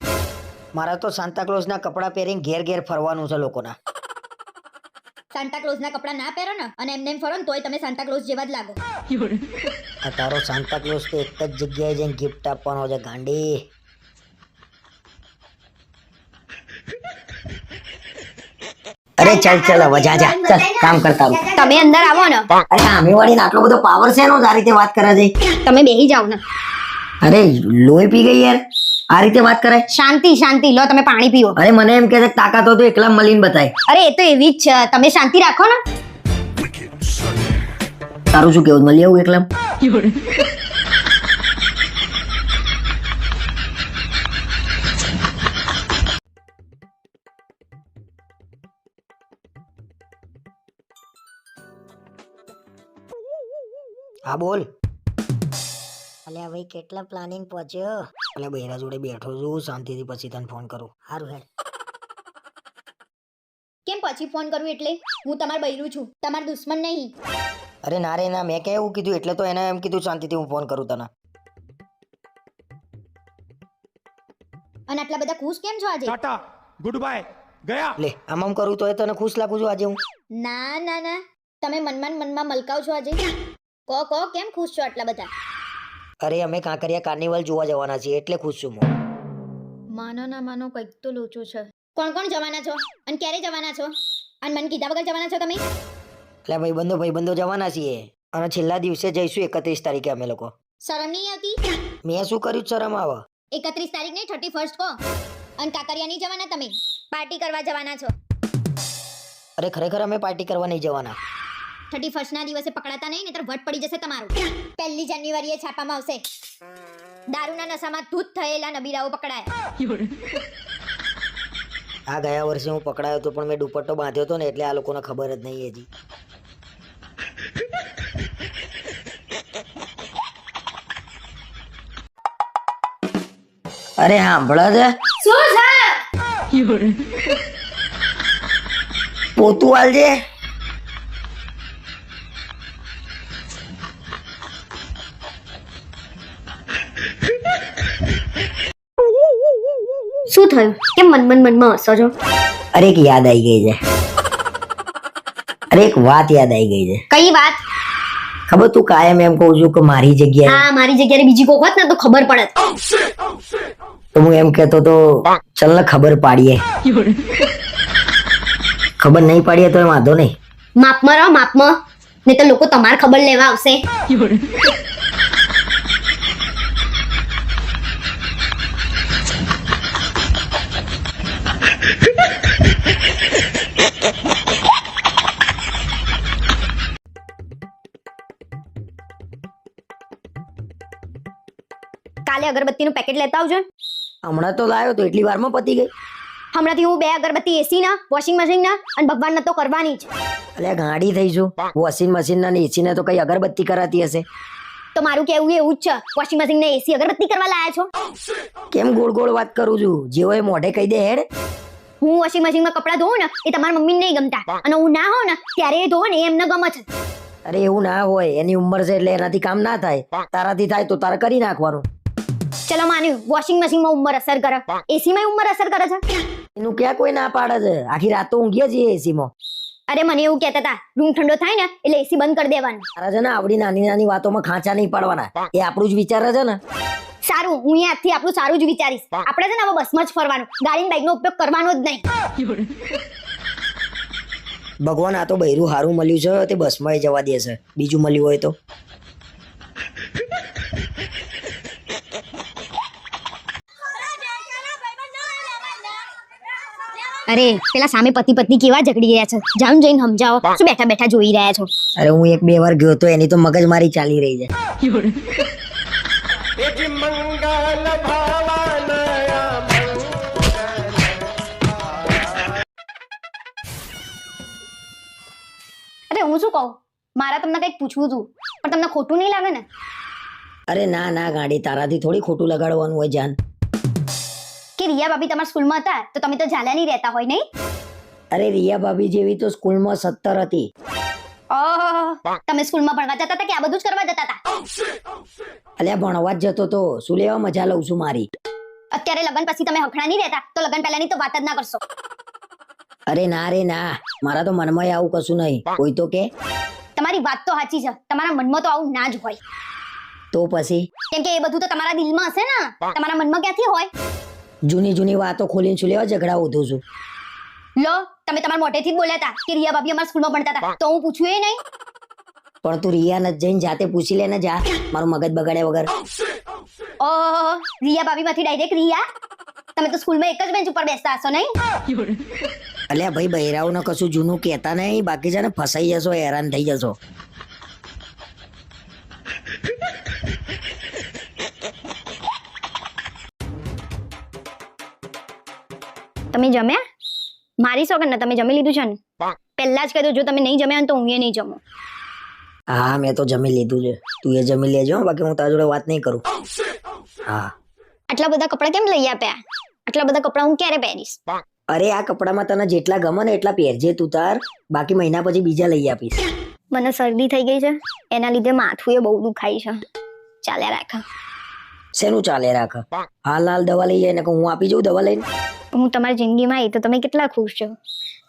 S2: મારા તો સાન્તા ક્લોઝના કપડાં પહેરીને ઘેર ઘેર ફરવાનું છે લોકોના.
S1: સાન્ટા ક્લોઝના કપડાં ના પહેરો ને અને એમને એમ ફરો ને તોય તમે સાન્ટા ક્લોઝ જેવા જ લાગો.
S2: આ તારો સાન્તા ક્લોઝ તો એક જ જગ્યાએ જઈને ગિફ્ટ આપવાનો છે ગાંડી. અરે ચાલ હવે જા ચાલ કામ કરતા રહો.
S3: તમે અંદર આવો ને.
S2: અરે સામે વાળીને આટલો બધો પાવર છે એનો આ રીતે વાત કરે છે?
S3: તમે બેહી જાઓ ને.
S2: અરે લોહી પી ગઈ યાર, આ રીતે વાત કરાય?
S3: શાંતિ લો, તમે પાણી પીઓ.
S2: અરે મને એમ કે તાકાત હોય તો એકલા મળીને બતાય.
S3: અરે એ તો એવી જ છે, તમે શાંતિ રાખો ને.
S2: તારું શું કેવું, મળી આવું એકલા? હા બોલ. અલ્યા ભાઈ કેટલા પ્લાનિંગ પહોંચ્યો? અલ્યા બૈરા જોડે બેઠો છું શાંતિથી, પછી તને ફોન કરું. સારું હેડ.
S1: કેમ પછી ફોન કરું એટલે? હું તમાર બૈરું છું, તમાર દુશ્મન નહીં.
S2: અરે ના રે ના, મેં ક્યાં એવું કીધું? એટલે તો એને એમ કીધું શાંતિથી હું ફોન કરું તને.
S1: અને આટલા બધા ખુશ કેમ છો આજે?
S4: टाटा गुड बाय गया
S2: લે આમ કરું તો તને ખુશ લાગુ છું આજે હું?
S1: ના તમે મનમાં મલકાવ છો આજે. કહો કેમ ખુશ છો આટલા બધા?
S2: અરે અમે કાંકરિયા કાર્નિવલ જોવા જવાના છીએ એટલે ખુશ છું હું.
S1: માનો ના માનો કંઈક તો લોચો છે. કોણ જવાના છો અને ક્યારે જવાના છો? અને મને કીધા વગર જવાના છો તમે?
S2: એટલે ભાઈબંધો જવાના છીએ અને છેલ્લા દિવસે જઈશું 31 તારીખે અમે લોકો.
S1: શરમ નહીં આવતી?
S2: મેં શું કર્યું શરમ આવે?
S1: 31 તારીખ નહીં 31 કહો. અને કાકરિયા નહીં જવાના તમે? પાર્ટી કરવા જવાના છો?
S2: અરે ખરેખર અમે પાર્ટી કરવા નહીં જવાના.
S1: 31 ના દિવસે પકડાતા નહીં નહીતર વટ પડી જશે તમારું. 1 જાન્યુઆરીએ છાપામાં આવશે. દારૂના નશામાં ધૂત થયેલા નબીરાઓ પકડાયા.
S2: આ ગયા વર્ષે હું પકડાયો હતો પણ મેં દુપટ્ટો બાંધ્યો હતો ને એટલે આ લોકોને ખબર જ નહીં હજી. અરે સાંભળે છે?
S3: શું છે?
S2: પોતું આલજે.
S3: થયું? કેમ મનમાં હસો છો?
S2: અરે એક યાદ આવી ગઈ છે. અરે એક વાત યાદ આવી ગઈ છે.
S3: કઈ વાત?
S2: ખબર તું કાયમ એમ કહું છું કે મારી જગ્યાએ,
S3: હા, મારી જગ્યાએ બીજી કોક હોત ને તો ખબર પડત.
S2: તો હું એમ કહેતો તો ચલ ને ખબર પાડીએ. ખબર નહીં પાડીએ તો વાંધો નહીં.
S3: માપમાં રહો, માપમાં. નહીં તો લોકો તમારે ખબર લેવા આવશે. કાલે અગરબત્તીનું પેકેટ લેતા આવજો.
S2: હમણાં તો લાવ્યો તો એટલી વારમાં પતી ગઈ.
S3: હમણાંથી હું 2 અગરબત્તી એસી ના, વોશિંગ મશીન ના અને ભગવાન તો કરવાની જ.
S2: અલ્યા ગાડી થઈ છું. વોશિંગ મશીન ના ને એસી ને તો કઈ અગરબત્તી કરાતી હશે.
S3: તો મારું કેવું એવું જ છે, વોશિંગ મશીન ને એસી અગરબત્તી કરવા લાયા છો.
S2: કેમ ગોળ ગોળ વાત કરું છું? જેવો એ મોઢે કહી દે હેડ.
S3: હું વોશિંગ મશીનમાં કપડાં ધોઉં ને એ તમારા મમ્મીને નહીં ગમતા, અને હું ના હોઉં ને ત્યારે એ ધોવે ને એ એમને ગમે છે.
S2: અરે એવું ના હોય, એની ઉંમર છે એટલે એનાથી કામ ના થાય. તારાથી થાય તો તારે કરી નાખવાનું.
S3: ચલો માન્યું, વોશિંગ મશીનમાં ઉંમર અસર કરે, એસી માં ઉંમર અસર કરે છે.
S2: એનું ક્યાં કોઈ ના પાડે છે? આખી રાત તો ઊંઘીએ છીએ એસી માં.
S3: અરે મને એવું કહેતા હતા, રૂમ ઠંડો થાય ને એટલે એસી બંધ કરી દેવાનું.
S2: તારા છે ને આવડી નાની નાની વાતોમાં ખાંચા નહીં પડવાના. એ આપણું જ વિચારે છે ને.
S3: સારું, હું અહીં આજથી આપણું સારું જ વિચારીશ. આપણે છે ને હવે બસમાં જ ફરવાનું, ગાડી બાઈક નો ઉપયોગ કરવાનો જ નહીં.
S2: ભગવાન આ તો બૈરું હારું મળ્યું છે તે બસમાં જવા દે છે. બીજું મળ્યું હોય તો
S3: અરે પેલા સામે પતિ પત્ની કેવા ઝઘડી રહ્યા છે, જામ જઈને સમજાવો. શું બેઠા બેઠા જોઈ રહ્યા છો?
S2: અરે હું 1-2 વાર ગયો તો એની તો મગજમારી ચાલી રહી છે.
S3: અરે હું શું કહું, મારા તમને કંઈક પૂછવું હતું, પણ તમને ખોટું નહીં લાગે ને?
S2: અરે ના ના ગાડી, તારાથી થોડી ખોટું લગાડવાનું હોય જાન.
S3: કે રિયા ભાભી તમારા સ્કૂલમાં હતા તો તમે તો ઝાલા નહીં રહેતા હોય નહીં?
S2: અરે રિયા ભાભી જેવી તો સ્કૂલમાં 17 હતી.
S3: ઓહો, તમે સ્કૂલમાં ભણવા જતા હતા કે આ બધું જ કરવા જતા હતા?
S2: અલ્યા ભણવા જ જતો તો. શું લેવા મજા લઉં છું મારી?
S3: અત્યારે લગન પછી તમે હખણા નહીં રહેતા તો લગન પહેલાની તો વાત જ ના કરશો.
S2: અરે ના રે ના, મારા તો મનમાં આવું કશું નહીં. કોઈ તો કે
S3: તમારી વાત તો સાચી છે, તમારા મનમાં તો આવું ના જ હોય.
S2: તો પછી
S3: કેમ કે એ બધું તો તમારા દિલમાં હશે ને, તમારા મનમાં ક્યાંથી હોય?
S2: જૂની જૂની વાતો ખોલીને શું લેવા ઝઘડા ઉધું છું?
S3: લો, તમે તમારા મોઢેથી જ બોલ્યા હતા કે રિયા ભાભી અમારા સ્કૂલમાં ભણતા હતા, તો હું પૂછ્યું એ નહીં?
S2: પણ તું રિયા ને જઈને જાતે પૂછી લે ને, જા. મારું મગજ બગાડે વગર.
S3: ઓહો, રિયા ભાભી માંથી ડાયરેક્ટ રિયા? તમે તો સ્કૂલમાં એક જ બેન્ચ ઉપર બેસતા હશો નહીં?
S2: અલ્યા ભાઈ, બૈરાઓને કશું જૂનું કહેતા નહીં, બાકી છે ને ફસાઈ જશો, હેરાન થઈ જશો.
S3: તમે જમ્યા? મારી સોગન ને તમે જમી લીધું છે ને? પહેલા જ કીધું, જો તમે નહીં જમ્યા તો હું એ નહીં જમું.
S2: હા, મેં તો જમી લીધું છે. તું એ જમી લેજો, બાકી હું તારા જોડે વાત નહીં કરું. હા.
S3: આટલા બધા કપડાં કેમ લઈ આપ્યા? આટલા બધા કપડાં હું ક્યારે પહેરીશ?
S2: અરે આ કપડામાં તને જેટલા ગમે ને એટલા પહેરજે તું તાર, બાકી મહિના પછી બીજા લઈ આપીશ.
S3: મને શરદી થઈ ગઈ છે, એના લીધે માથું એ બહુ દુખાય છે. ચાલ્યા રાખા.
S2: શેનું ચાલે રાખ? હાલ દવા લઈ જાય ને હું આપી જઉં દવા લઈને.
S3: હું તમારી જિંદગીમાં આવી તો તમે કેટલા ખુશ છો?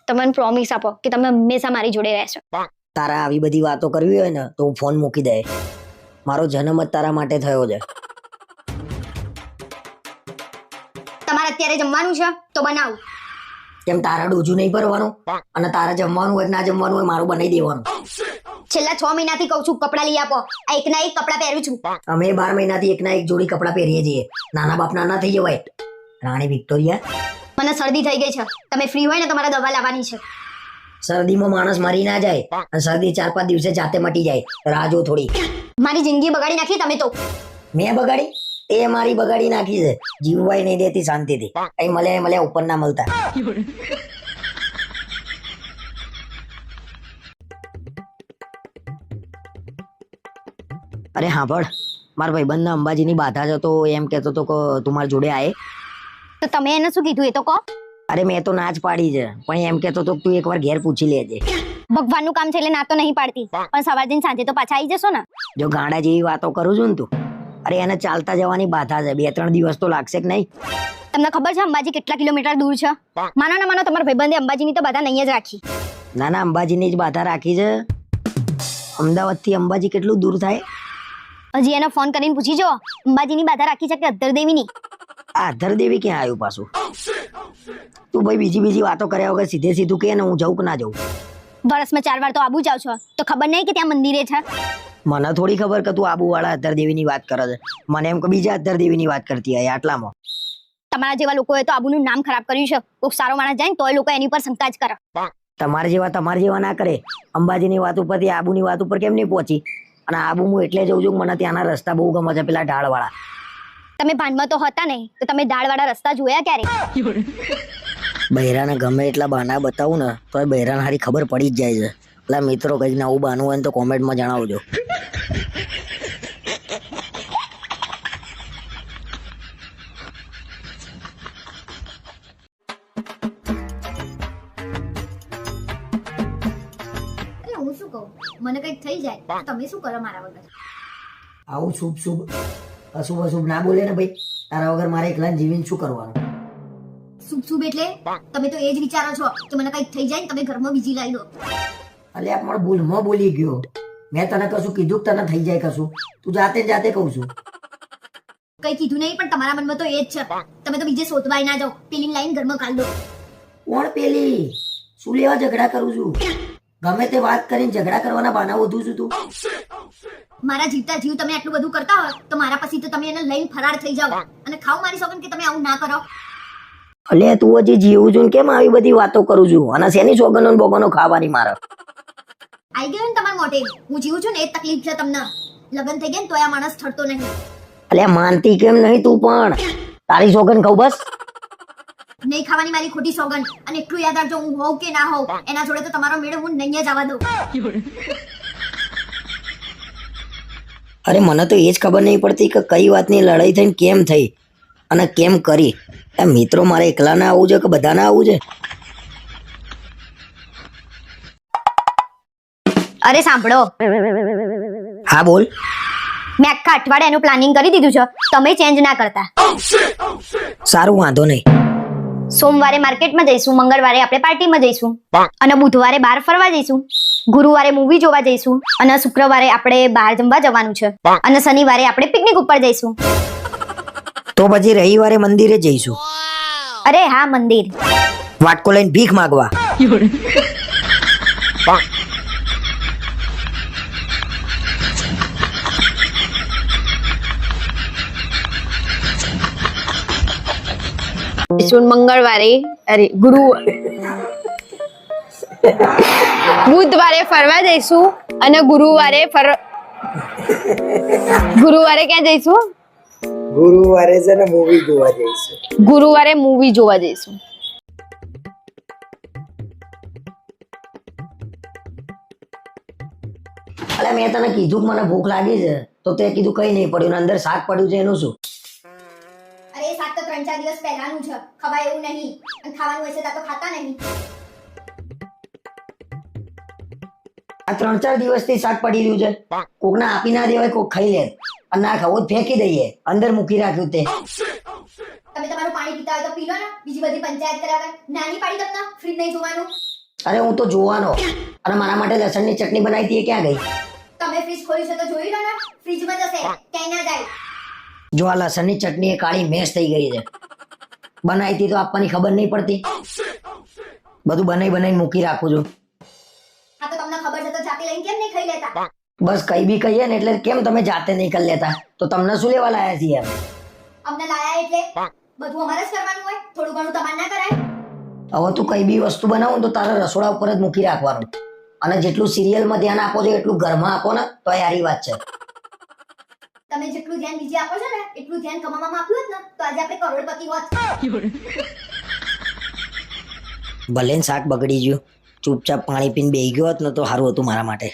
S3: તમે મને પ્રોમિસ આપો કે તમે હંમેશા મારી જોડે રહેશો.
S2: તારા આવી બધી વાતો કરવી હોય ને તો હું ફોન મૂકી દે. મારો જન્મ જ તારા માટે થયો છે.
S3: તમારે અત્યારે જમવાનું છે તો બનાવું.
S2: કેમ તારા ડોજું નહીં ભરવાનું? અને તારા જમવાનું હોય ના જમવાનું હોય મારું બનાવી દેવાનું.
S3: છેલ્લા 6 મહિનાથી કહું છું કપડાં લઈ આપો, આ એકના એક કપડાં પહેરું છું.
S2: અમે 12 મહિનાથી એકના એક જોડી કપડાં પહેરીએ છીએ. નાના બાપના ના થઈ જવાય. રાણી વિક્ટોરિયા,
S3: મને શરદી થઈ ગઈ છે, તમે ફ્રી હોય ને તમારે દવા લાવવાની છે.
S2: શરદીમાં માણસ મરી ના જાય, અને શરદી 4-5 દિવસે જાતે મટી જાય. રાહ જો થોડી.
S3: મારી જિંદગી બગાડી નાખી તમે તો.
S2: મેં બગાડી? એ મારી બગાડી નાખી છે. જીવવાય નહીં દેતી શાંતિથી. અહીં મળ્યા ઉપર ના મળતા. અરે હા, પણ મારા ભાઈબંધના અંબાજીની બાધા જ હતો, એમ કહેતો હતો કે તું મારી જોડે આય.
S3: તો તમે એને શું કીધું એ તો કહો.
S2: અરે મેં તો ના જ પાડી છે, પણ એમ કહેતો હતો કે તું એકવાર ઘેર પૂછી લેજે.
S3: ભગવાનનું કામ છે એટલે ના તો નહીં પાડતી, પણ સવાર જઈને સાંજે તો પાછા આવી જશો ને.
S2: જો ગાંડા જેવી વાતો કરું છું ને તું. અરે એને ચાલતા જવાની બાધા છે, 2-3 દિવસ તો લાગશે કે નહીં?
S3: તમને ખબર છે અંબાજી કેટલા કિલોમીટર દૂર છે? માનો ના માનો તમારા ભાઈબંધે અંબાજીની તો બાધા નહીં જ રાખી.
S2: ના ના, અંબાજીની જ બાધા રાખી છે. અમદાવાદથી અંબાજી કેટલું દૂર થાય?
S3: હજી એને ફોન કરીને પૂછી જો, અંબાજીની બાધા રાખી છે કે અધર દેવીની?
S2: આ અધરદેવી ક્યાં આવ્યું પાછું? તું ભાઈ બીજી વાતો કર્યા વગર સીધે સીધું કે ને હું જાઉં કે ના જાઉં?
S3: વર્ષમાં 4 વાર તો આબુ જાવ છો, તો ખબર નહીં કે ત્યાં મંદિરે છે?
S2: મને થોડી ખબર કે તું આબુવાળા અધરદેવીની વાત કરે છે. મને એમ કે બીજા અધરદેવીની વાત કરતી હોય આટલામાં.
S3: તમારા જેવા લોકોએ તો આબુનું નામ ખરાબ કર્યું છે. કોઈક સારો માણસ જાય ને તોય લોકો એની પર શંકા જ કરે.
S2: તમારા જેવા ના કરે. અંબાજીની વાત ઉપરથી આબુની વાત ઉપર કેમ નહીં પહોંચી? અને આબુ હું એટલે જઉં છું, મને ત્યાંના રસ્તા બહુ ગમે છે, પેલા ઢાળવાળા.
S3: તમે ભાનમાં તો હતા નહીં, તો તમે દાળવાળા રસ્તા જોયા ક્યારે?
S2: બૈરાને ગમે એટલા બહાના બતાવું ને તો બૈરાને હારી ખબર પડી જ જાય છે. એટલે મિત્રો કંઈક નવું બહાનું હોય ને તો કોમેન્ટમાં જણાવજો.
S1: હું શું કહું, મને કંઈક થઈ જાય તમે શું કરો મારા વગર?
S2: આવું શુભ અશુભ ના બોલે ને ભાઈ. તારા વગર મારે એકલા જીવીને શું કરવાનું?
S1: શુભ એટલે તમે તો એ જ વિચારો છો કે મને કંઈક થઈ જાય ને તમે ઘરમાં બીજી લાવી દો.
S2: અલ્યા પણ ભૂલમાં બોલી ગયો. મેં તને કશું કીધું તને થઈ જાય કશું? તું જાતે કહું છું.
S1: કઈ કીધું નહીં, પણ તમારા મનમાં તો એ જ છે. તમે તો બીજે શોધવાય ના જાઓ, પેલી લાઈન ઘરમાં કાઢ દો.
S2: કોણ પેલી? શું લેવા ઝઘડા કરું છું? ગમે તે વાત કરીને ઝઘડા કરવાના બહાના વધુ છું તું.
S1: મારા જીવતા જીવ તમે આટલું બધું કરતા હોય તો મારા પછી તો તમે એને લઈને ફરાર થઈ જાઓ અને ખાવ મારી સોગન કે તમે આવું ના કરો.
S2: અલ્યા તું હજી જીવું છું ને કેમ આવી બધી વાતો કરું છું? અને શેની સોગનો બોગનો ખાવાની મારે?
S1: આઈ ગયો ને તમારા મોઢે, હું જીવું છું ને એ જ તકલીફ છે તમને. લગ્ન થઈ ગયા ને તોય આ માણસ ઠરતો નહીં.
S2: અલ્યા માનતી કેમ નહીં તું પણ? તારી સોગન ખાવ બસ.
S1: નહીં ખાવાની મારી ખોટી સોગન. અને એટલું યાદ રાખજો, હું હોઉં કે ના હોઉં એના જોડે તો તમારો મેળો હું નહીં જ આવવા દઉં.
S2: અરે મને તો એ જ ખબર નહીં પડતી કે કઈ વાતની લડાઈ થઈને કેમ થઈ અને કેમ કરી. આ મિત્રો મારે એકલાને આવવું છે કે બધાને આવવું છે?
S3: અરે સાંભળો,
S2: હા બોલ.
S3: મેં આખા અઠવાડિયાનું પ્લાનિંગ કરી દીધું છે, તમે ચેન્જ ના કરતા.
S2: સારું, વાંધો નહીં.
S3: સોમવારે માર્કેટમાં જઈશું, મંગળવારે આપણે પાર્ટીમાં જઈશું, અને બુધવારે બહાર ફરવા જઈશું, ગુરુવારે મૂવી જોવા જઈશું, અને શુક્રવારે આપણે બહાર જમવા જવાનું છે, અને શનિવારે આપણે પિકનિક ઉપર જઈશું.
S2: તો પછી રવિવારે મંદિરે જઈશું.
S3: અરે હા, મંદિર.
S2: વાટકો લઈને ભીખ માંગવા.
S5: મંગળવારે બુધવારે ફરવા જઈશું અને ગુરુવારે ક્યાં જઈશું?
S2: ગુરુવારે છે ને મૂવી જોવા જઈશું.
S5: ગુરુવારે મૂવી જોવા જઈશું.
S2: અરે મેં તને કીધું કે મને ભૂખ લાગી છે તો તે કીધું કઈ નહીં પડ્યું, અંદર શાક પડ્યું છે એનું શું?
S1: અરે એ શાક તો 3-4 દિવસ પહેલાનું છે, ખવાય એવું નહીં. અને ખાવાનું હશે તો ખાતા નહીં.
S2: આ 3-4 દિવસથી શાક પડી રહ્યું છે. કોકને આપી ના દેવાય, કોક ખાઈ લે. અને ના ખાવું ફેંકી દઈએ. અંદર મૂકી રાખ્યું તે.
S1: તમે તમારું પાણી પીતા હોય તો પી લો ને, બીજી બધી પંચાયત કર્યા વગર. નાની પાડી તમને ફ્રીજ નહીં જોવાનું.
S2: અરે હું તો જોવાનો. અને મારા માટે લસણની ચટણી બનાવી હતી, એ ક્યાં ગઈ?
S1: તમે ફ્રીજ ખોલ્યું છે તો જોઈ લો ને, ફ્રીજમાં જશે, ક્યાંય ના જાય.
S2: જો આ લસણની ચટણી એ કાળી મેશ થઈ ગઈ છે. બનાવી હતી તો આપવાની ખબર નહીં પડતી. બધું બનાવીને મૂકી રાખું છું.
S1: હા તો તમને ખબર છે તો જાતે લઈને કેમ નહીં ખાઈ લેતા?
S2: બસ કઈ બી કહીએ ને એટલે કેમ તમે જાતે નહીં કરી લેતા? તો તમને શું લેવા લાયા છીએ એમ?
S1: અમને લાયા એટલે બધું અમારે જ કરવાનું હોય, થોડું ઘણું તમારે ના કરાય?
S2: હવે તું કઈ બી વસ્તુ બનાવું તો તારા રસોડા ઉપર જ મૂકી રાખવાનું. અને જેટલું સિરિયલમાં ધ્યાન આપો છો એટલું ઘરમાં આપો ને તો એ સારી વાત છે.
S1: તમે જેટલું ધ્યાન બીજે આપો છો ને એટલું ધ્યાન કમાવામાં આપ્યું હોત ને તો આજે આપણે કરોડપતિ હોત.
S2: ભલે ને શાક બગડી ગયું, ચૂપચાપ પાણી પીને બેહી ગયો હોત ને તો સારું હતું મારા માટે.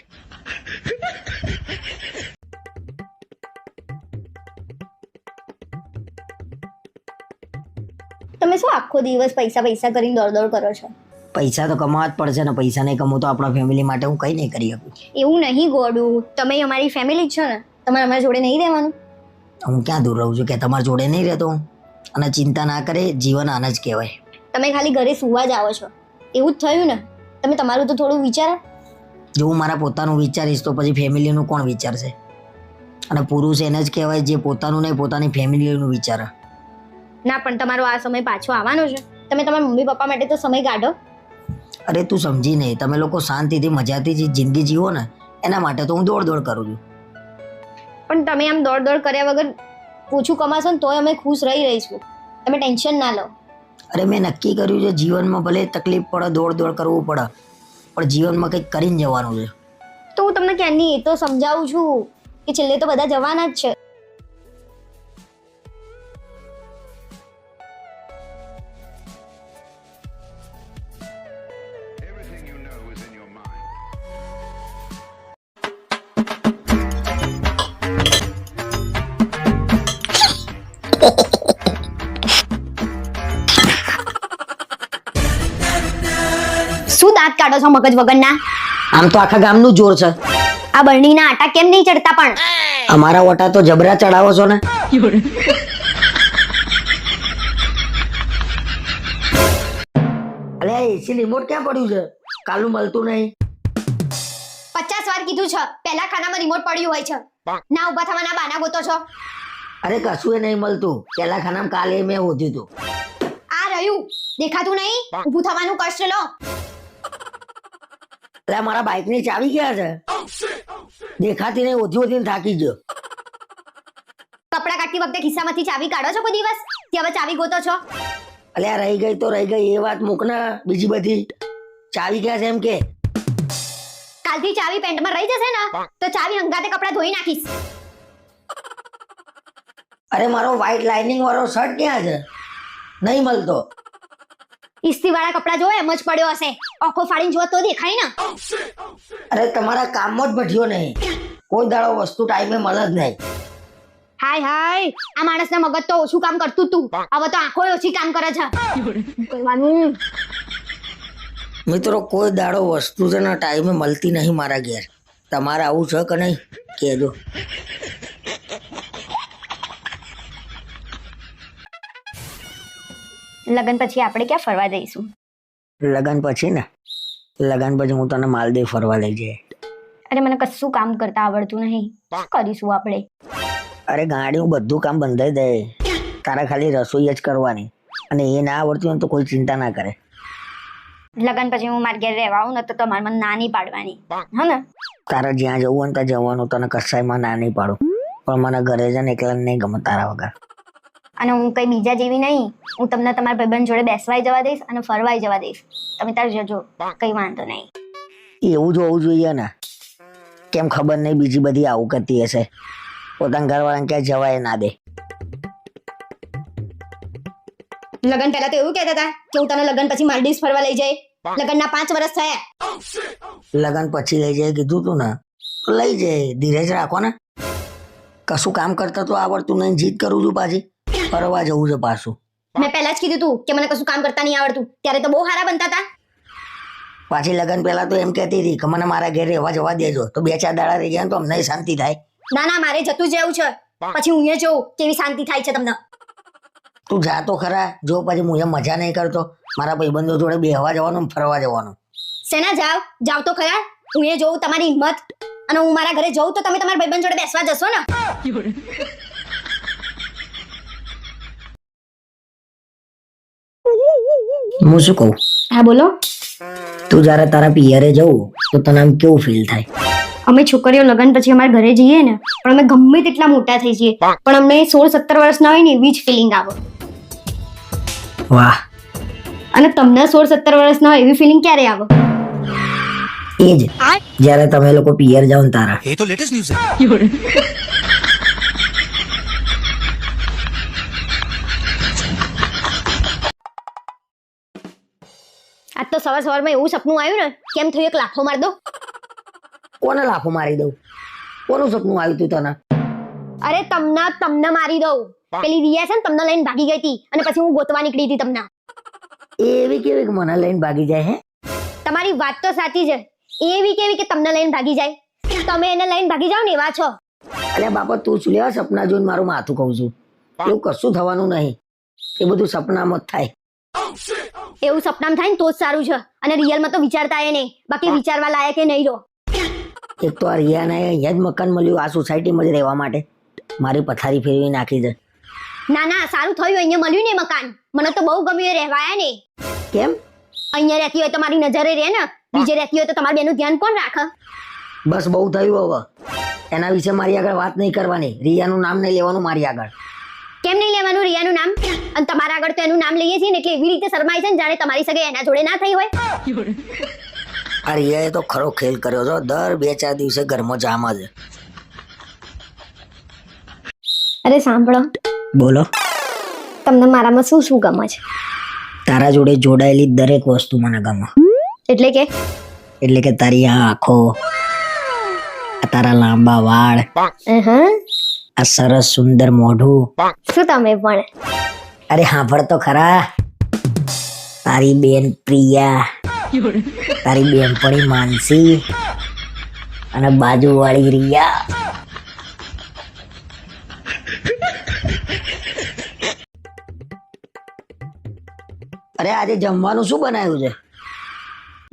S3: તમે શું આખો દિવસ પૈસા પૈસા કરીને દોડ કરો છો?
S2: પૈસા તો કમાવા જ પડશે ને. પૈસા નહીં કમાવું તો આપણા ફેમિલી માટે હું કઈ નહીં કરી શકું.
S3: એવું નહીં ગોડું, તમે અમારી ફેમિલી જ છો ને, તમારે અમારા જોડે નહીં રહેવાનું.
S2: હું ક્યાં દૂર રહું છું કે તમારા જોડે નહીં રહેતો હું? અને ચિંતા ના કરે, જીવન આને જ કહેવાય.
S3: તમે ખાલી ઘરે સુવા જ આવો છો એવું જ થયું ને. તમે તમારું તો થોડું વિચારો.
S2: જો હું મારા પોતાનું વિચારીશ તો પછી ફેમિલીનું કોણ વિચારશે? અને પુરુષ એને જ કહેવાય જે પોતાનું નહીં પોતાની ફેમિલીનું વિચારે.
S3: ના પણ તમારો આ સમય પાછો આવવાનો છે. તમે તમારા મમ્મી પપ્પા માટે તો સમય કાઢો.
S2: અરે તું સમજી નહીં, તમે લોકો શાંતિથી મજાથી જે જિંદગી જીવો ને એના માટે તો હું દોડ કરું છું.
S3: પણ તમે આમ દોડ કર્યા વગર ઓછું કમાશો ને તોય અમે ખુશ રહી રહીશું. તમે ટેન્શન ના લો.
S2: અરે મેં નક્કી કર્યું છે જીવનમાં ભલે તકલીફ પડે, દોડ કરવું પડે, પણ જીવનમાં કંઈક કરીને જવાનું છે.
S3: તો હું તમને ક્યાંની એ તો સમજાવું છું કે છેલ્લે તો બધા જવાના જ છે. શું દાંત કાઢો છો મગજ વગરના?
S2: આમ તો આખા ગામનું જોર છે.
S3: આ બરણીના આટા કેમ નહીં ચડતા પણ?
S2: અમારા ઓટા તો જબરા ચડાવો છો ને. અલે એસી રિમોટ ક્યાં પડ્યું છે? કાલું મળતું નહીં.
S3: 50 વાર કીધું છે પહેલા ખાનામાં રિમોટ પડ્યું હોય છે. ના ઊભા થવાના બાના ગોતો છો.
S2: અરે કશું નહીં મળતું. પેલા ખાનામાં કાલે મેં હોધ્યું હતું.
S3: આ રહ્યું દેખાતું નહીં. ઊભું થવાનું કષ્ટ લો.
S2: એટલે મારા બાઇક ની ચાવી ક્યાં છે? દેખાતી નહીં, ઓછી થાકી ગયો.
S3: કપડા કાઢતી વખતે ખિસ્સામાંથી ચાવી કાઢો છો કોઈ દિવસ? કે હવે ચાવી ગોતો છો?
S2: અલ્યા રહી ગઈ તો રહી ગઈ, એ વાત મૂક ને. બીજી બધી ચાવી ક્યાં છે એમ કે?
S3: કાલથી ચાવી પેન્ટમાં રહી જશે ને તો ચાવી હંગાતે કપડા ધોઈ નાખીશ.
S2: અરે મારો વ્હાઈટ લાઇનિંગ વાળો શર્ટ ક્યાં છે? નહીં મળતો.
S3: ઇસ્ત્રી વાળા કપડા જો એમ જ પડ્યો હશે. આંખો ફાડીને જો તો દેખાય ને.
S2: અરે તમારા કામમાં જ બઠ્યો નહીં. કોઈ દાડો વસ્તુ ટાઈમે મળે જ નહીં.
S3: હાય આ માણસના મગજ તો ઓછું કામ કરતું તું, હવે તો આંખો ઓછી કામ કરે છે. કરવાનું
S2: મિત્રો કોઈ દાડો વસ્તુ છે ને ટાઈમે મળતી નહીં મારા ઘેર. તમારે આવું છે કે નહીં કહેજો.
S3: લગન પછી આપણે ક્યાં ફરવા જઈશું?
S2: લગન પછી ને, લગન પછી હું તને માલદીવ ફરવા લઈ જઈએ.
S3: અરે મને કશું કામ કરતા આવડતું નહીં. શું કરીશું આપણે?
S2: અરે ગાડી હું બધું કામ બંધાઈ દે. તારા ખાલી રસોઈ જ કરવાની, અને એ ના આવડતું હોય તો કોઈ ચિંતા ના કરે.
S3: લગન પછી હું મારા ઘેર રહેવા આવું ને તો તમારે મને ના નહીં પાડવાની, હા ને?
S2: તારે જ્યાં જવું હોય ત્યાં જવાનું, તને કસાયમાં ના નહીં પાડું, પણ મને ઘરે જઈને એકલા નહીં ગમે તારા વગર.
S3: અને હું કઈ બીજા જેવી નહીં. હું તમને તમારા ભાઈબંધ જોડે બેસવાય જવા દઈશ અને ફરવાય જવા દઈશ. તમે તાર જજો, કઈ વાંધો નહીં.
S2: એવું જ હોવું જોઈએ ને. કેમ ખબર નહીં બીજી બધી આવું કરતી હશે. પોતાના ઘરવાળાને ક્યાં જવાય ના દે.
S3: લગન પહેલા તો એવું કહેતા હતા કે હું તને લગન પછી માલદીવ્સ ફરવા લઈ જાય. લગનના 5 વર્ષ થયા.
S2: લગન પછી લઈ જાય કીધું તું ને, લઈ જાય. ધીરજ રાખો ને. કશું કામ કરતા તો આવડતું નહીં, જીત કરું છું પાછી. ફરવા જવું છે પાછું.
S3: મેં પહેલા જ કીધું તું કે મને કશું કામ કરતા નહીં આવડતું. ત્યારે તો બહુ સારા બનતા હતા.
S2: પાછી લગન પહેલા તો એમ કહેતી હતી કે મને મારા ઘરે રહેવા જવા દેજો, તો 2-4 દાડા રહી ગયા તો અમને શાંતિ થાય.
S3: ના મારે જતું જ રહેવું છે. પછી હું એ જોઉં કેવી શાંતિ થાય છે તમને.
S2: તું જા તો ખરા. જો પછી હું એમ મજા નહીં કરતો. મારા ભાઈબંધો જોડે બેહવા જવાનું, ફરવા જવાનું.
S3: સેના જાવ તો ખરા. હું એ જોઉં તમારી હિંમત. અને હું મારા ઘરે જઉં તો તમે તમારા ભાઈબંધ જોડે બેસવા જશો ને?
S2: હું શું કહું?
S3: હા બોલો.
S2: તું જયારે તારા પિયરે જવું તો તને આમ કેવું ફીલ થાય?
S3: અમે છોકરીઓ લગન પછી અમારા ઘરે જઈએ ને, પણ અમે ગમે તેટલા મોટા થઈ જઈએ પણ અમને 16-17 વર્ષના હોય ને એવી જ ફિલિંગ આવે.
S2: વાહ.
S3: અને તમને 16-17 વર્ષના હોય એવી ફિલિંગ ક્યારે આવે?
S2: એ જ જ્યારે તમે લોકો પિયર જાવ ને તારા.
S4: ये तो लेटेस्ट न्यूज़ है।
S3: આજ તો સવારમાં એવું સપનું આવ્યું ને, કેમ થયું એક લાફો માર દો.
S2: કોને લાફો મારી દઉં? કોનું સપનું આવ્યું તું તને?
S3: અરે તમને મારી દઉં. પેલી રિયા છે ને તમને લઈને ભાગી ગઈ હતી અને પછી હું ગોતવા નીકળી હતી તમને.
S2: એવી કેવી કે મને લઈને ભાગી જાય? હે,
S3: તમારી વાત તો સાચી છે. એવી કેવી કે તમને લઈને ભાગી જાય? તમે એને લઈને ભાગી જાવ ને એવા છો.
S2: અલ્યા બાપા તું શું લેવા સપના જોઈને મારું માથું કહું છું? એવું કશું થવાનું નહીં. એ બધું સપનામાં જ થાય.
S3: એવું સપનામાં થાય ને તો જ સારું છે, અને રિયલમાં તો વિચારતા એ નહીં, બાકી વિચારવા લાયક એ નહીં રહો.
S2: એક તો આ રિયાને અહીંયા જ મકાન મળ્યું આ સોસાયટીમાં જ રહેવા માટે, મારી પથારી ફેરવી નાખી છે.
S3: ના ના, સારું થયું અહીંયા મળ્યું ને મકાન. મને તો બહુ ગમ્યું એ રહેવાયા ને.
S2: કેમ?
S3: અહીંયા રહેતી હોય તો મારી નજરે રહે ને, બીજે રહેતી હોય તો તમારા બેનું ધ્યાન કોણ રાખે?
S2: બસ બહુ થયું હવે. એના વિશે મારી આગળ વાત નહીં કરવાની. રિયાનું નામ નહીં લેવાનું મારી આગળ.
S3: કેમ નહીં લેવાનું રિયાનું નામ? અને તમારા આગળ તો એનું નામ લઈએ છીએ ને એટલે એવી રીતે શરમાય છે ને જાણે તમારી સગે એના જોડે ના થઈ હોય.
S2: આ રિયાએ તો ખરો ખેલ કર્યો છે. દર 2-4 દિવસે ઘરમાં જામ જ.
S3: અરે સાંભળો,
S2: બોલો.
S3: તમને મારામાં શું શું ગમે છે?
S2: તારા જોડે જોડાયેલી દરેક વસ્તુ મને ગમે.
S3: એટલે કે
S2: એટલે કે તારી આ આંખો, આ તારા લાંબા વાળ, આ સરસ સુંદર મોઢું.
S3: શું તમે પણ?
S2: અરે હાંભળ તો ખરા. તારી બેન પ્રિયા, તારી બેનપણી માનસી અને બાજુવાળી રિયા. અરે આજે જમવાનું શું બનાવ્યું છે?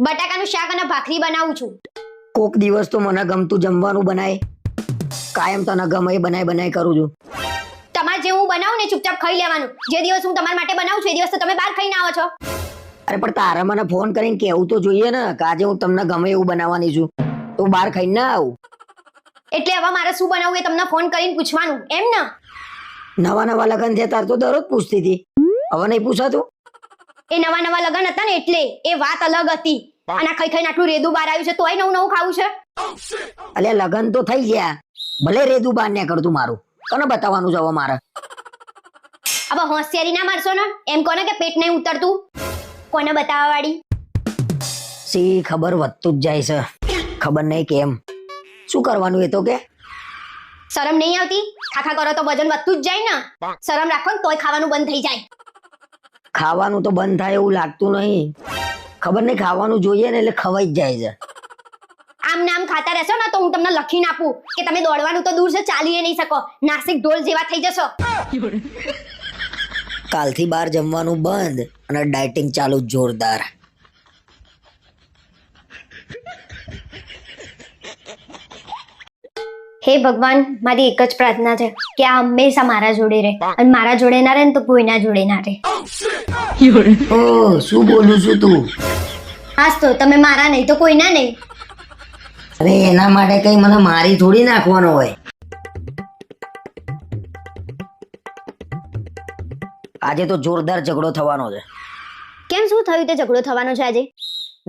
S3: બટાકાનું શાક અને ભાખરી બનાવું છું.
S2: કોક દિવસ તો મને ગમતું જમવાનું બનાય. કાયમ તને ગમે એ બનાય કરું છું.
S3: તમારે જે હું બનાવું ને ચૂપચાપ ખાઈ લેવાનું. જે દિવસ હું તમારા માટે બનાવું છું એ દિવસ તો તમે બહાર ખાઈને આવો છો.
S2: અરે પણ તારે મને ફોન કરીને કેવું તો જોઈએ ને કે આજે હું તમને ગમે એવું બનાવવાની છું, તો બહાર ખાઈને ના આવું.
S3: એટલે હવે મારે શું બનાવવું એ તમને ફોન કરીને પૂછવાનું એમ ને?
S2: નવા લગન છે તાર તો દરરોજ પૂછતી હતી, હવે નહીં પૂછાતું?
S3: એ નવા લગન હતા ને એટલે એ વાત અલગ હતી. અને આ ખાઈને આટલું રેદું બહાર આવ્યું છે તોય નવું ખાવું છે.
S2: અલ્યા લગન તો થઈ ગયા, ભલે રેદું બાર ને કરતું મારું. કોને બતાવવાનું છે હવે મારે?
S3: હવે હોશિયારી ના મારશો ને, એમ કોને કે પેટ નહીં ઉતરતું? કોને બતાવવા વાળી?
S2: સી ખબર વધતું જ જાય છે, ખબર નહીં કેમ. શું કરવાનું એ તો કે?
S3: શરમ નહીં આવતી? ખાખા કરો તો વજન વધતું જ જાય ને. શરમ રાખો ને તોય ખાવાનું બંધ થઈ જાય.
S2: ખાવાનું તો બંધ થાય એવું લાગતું નહીં. ખબર નહીં, ખાવાનું જોઈએ ને એટલે ખવાઈ જ જાય છે.
S3: આમ નામ ખાતા રહેશો ને તો હું તમને લખીને આપું કે તમે દોડવાનું તો દૂર છે, ચાલી નહીં શકો, નાસિક ઢોલ જેવા થઈ જશો.
S2: કાલથી બહાર જમવાનું બંધ અને ડાયટિંગ ચાલુ જોરદાર.
S3: હે ભગવાન, મારી એક જ પ્રાર્થના છે કે આ હંમેશા મારા જોડે રહે, અને મારા જોડે ના રહે ને તો કોઈના જોડે ના રહે.
S2: ઓ શું બોલું છું તું?
S3: હાસ તો તમે મારા નહીં તો કોઈના નહીં.
S2: અરે એના માટે કઈ મને મારી થોડી નાખવાનો હોય. આજે તો જોરદાર ઝઘડો થવાનો છે.
S3: કેમ, શું થયું તે ઝઘડો થવાનો છે આજે?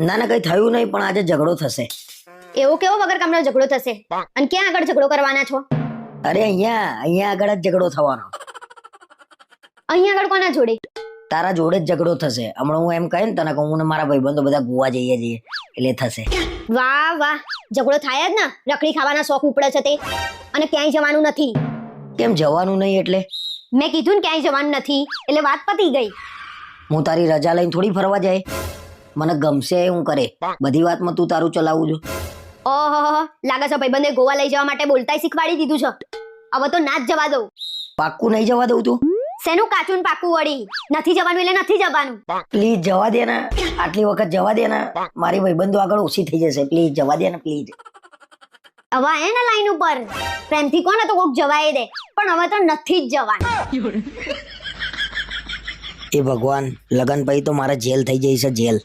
S2: ના કઈ થયું નહીં, પણ આજે ઝઘડો થશે.
S3: એવો કેવો વગર કામનો ઝઘડો થશે? અને ક્યાં આગળ ઝઘડો કરવાના છો?
S2: અરે અહીંયા આગળ જ ઝઘડો થવાનો.
S3: અહીંયા આગળ કોના જોડે?
S2: તારા જોડે જ ઝઘડો થશે. હમણાં હું એમ કહે ને તને, હું ને મારા ભાઈબંધો બધા ગોવા જઈએ છીએ એટલે થશે.
S3: વાહ વાહ, ઝઘડો થાય જ ને. રખડી ખાવાના શોખ ઉપડે છે તે, અને ક્યાંય જવાનું નથી.
S2: કેમ જવાનું નહીં એટલે?
S3: મેં કીધું ને ક્યાંય જવાનું નથી એટલે વાત પતી ગઈ.
S2: હું તારી રજા લઈને થોડી ફરવા જાય. મને ગમશે હું કરે, બધી વાતમાં તું તારું ચલાવું છું.
S3: ઓહો, લાગે છે ભાઈબંધે ગોવા લઈ જવા માટે બોલતાય શીખવાડી દીધું છે. હવે તો ના જ જવા દઉં.
S2: પાક્કું નહીં જવા દઉં તું?
S3: શેનું કાચું ને પાકું વળી? નથી જવાનું એટલે નથી જવાનું.
S2: પ્લીઝ જવા દે ને, આટલી વખત જવા દે ને. મારી ભાઈબંધો આગળ ઓછી થઈ જશે. પ્લીઝ જવા દે ને, પ્લીઝ.
S3: હવે આયા ને લાઈન ઉપર પ્રેમથી કોને તો કોક જવાય દે, પણ હવે તો નથી જ જવાનું.
S2: એ ભગવાન, લગન પછી તો મારે જેલ થઈ જઈ છે, જેલ.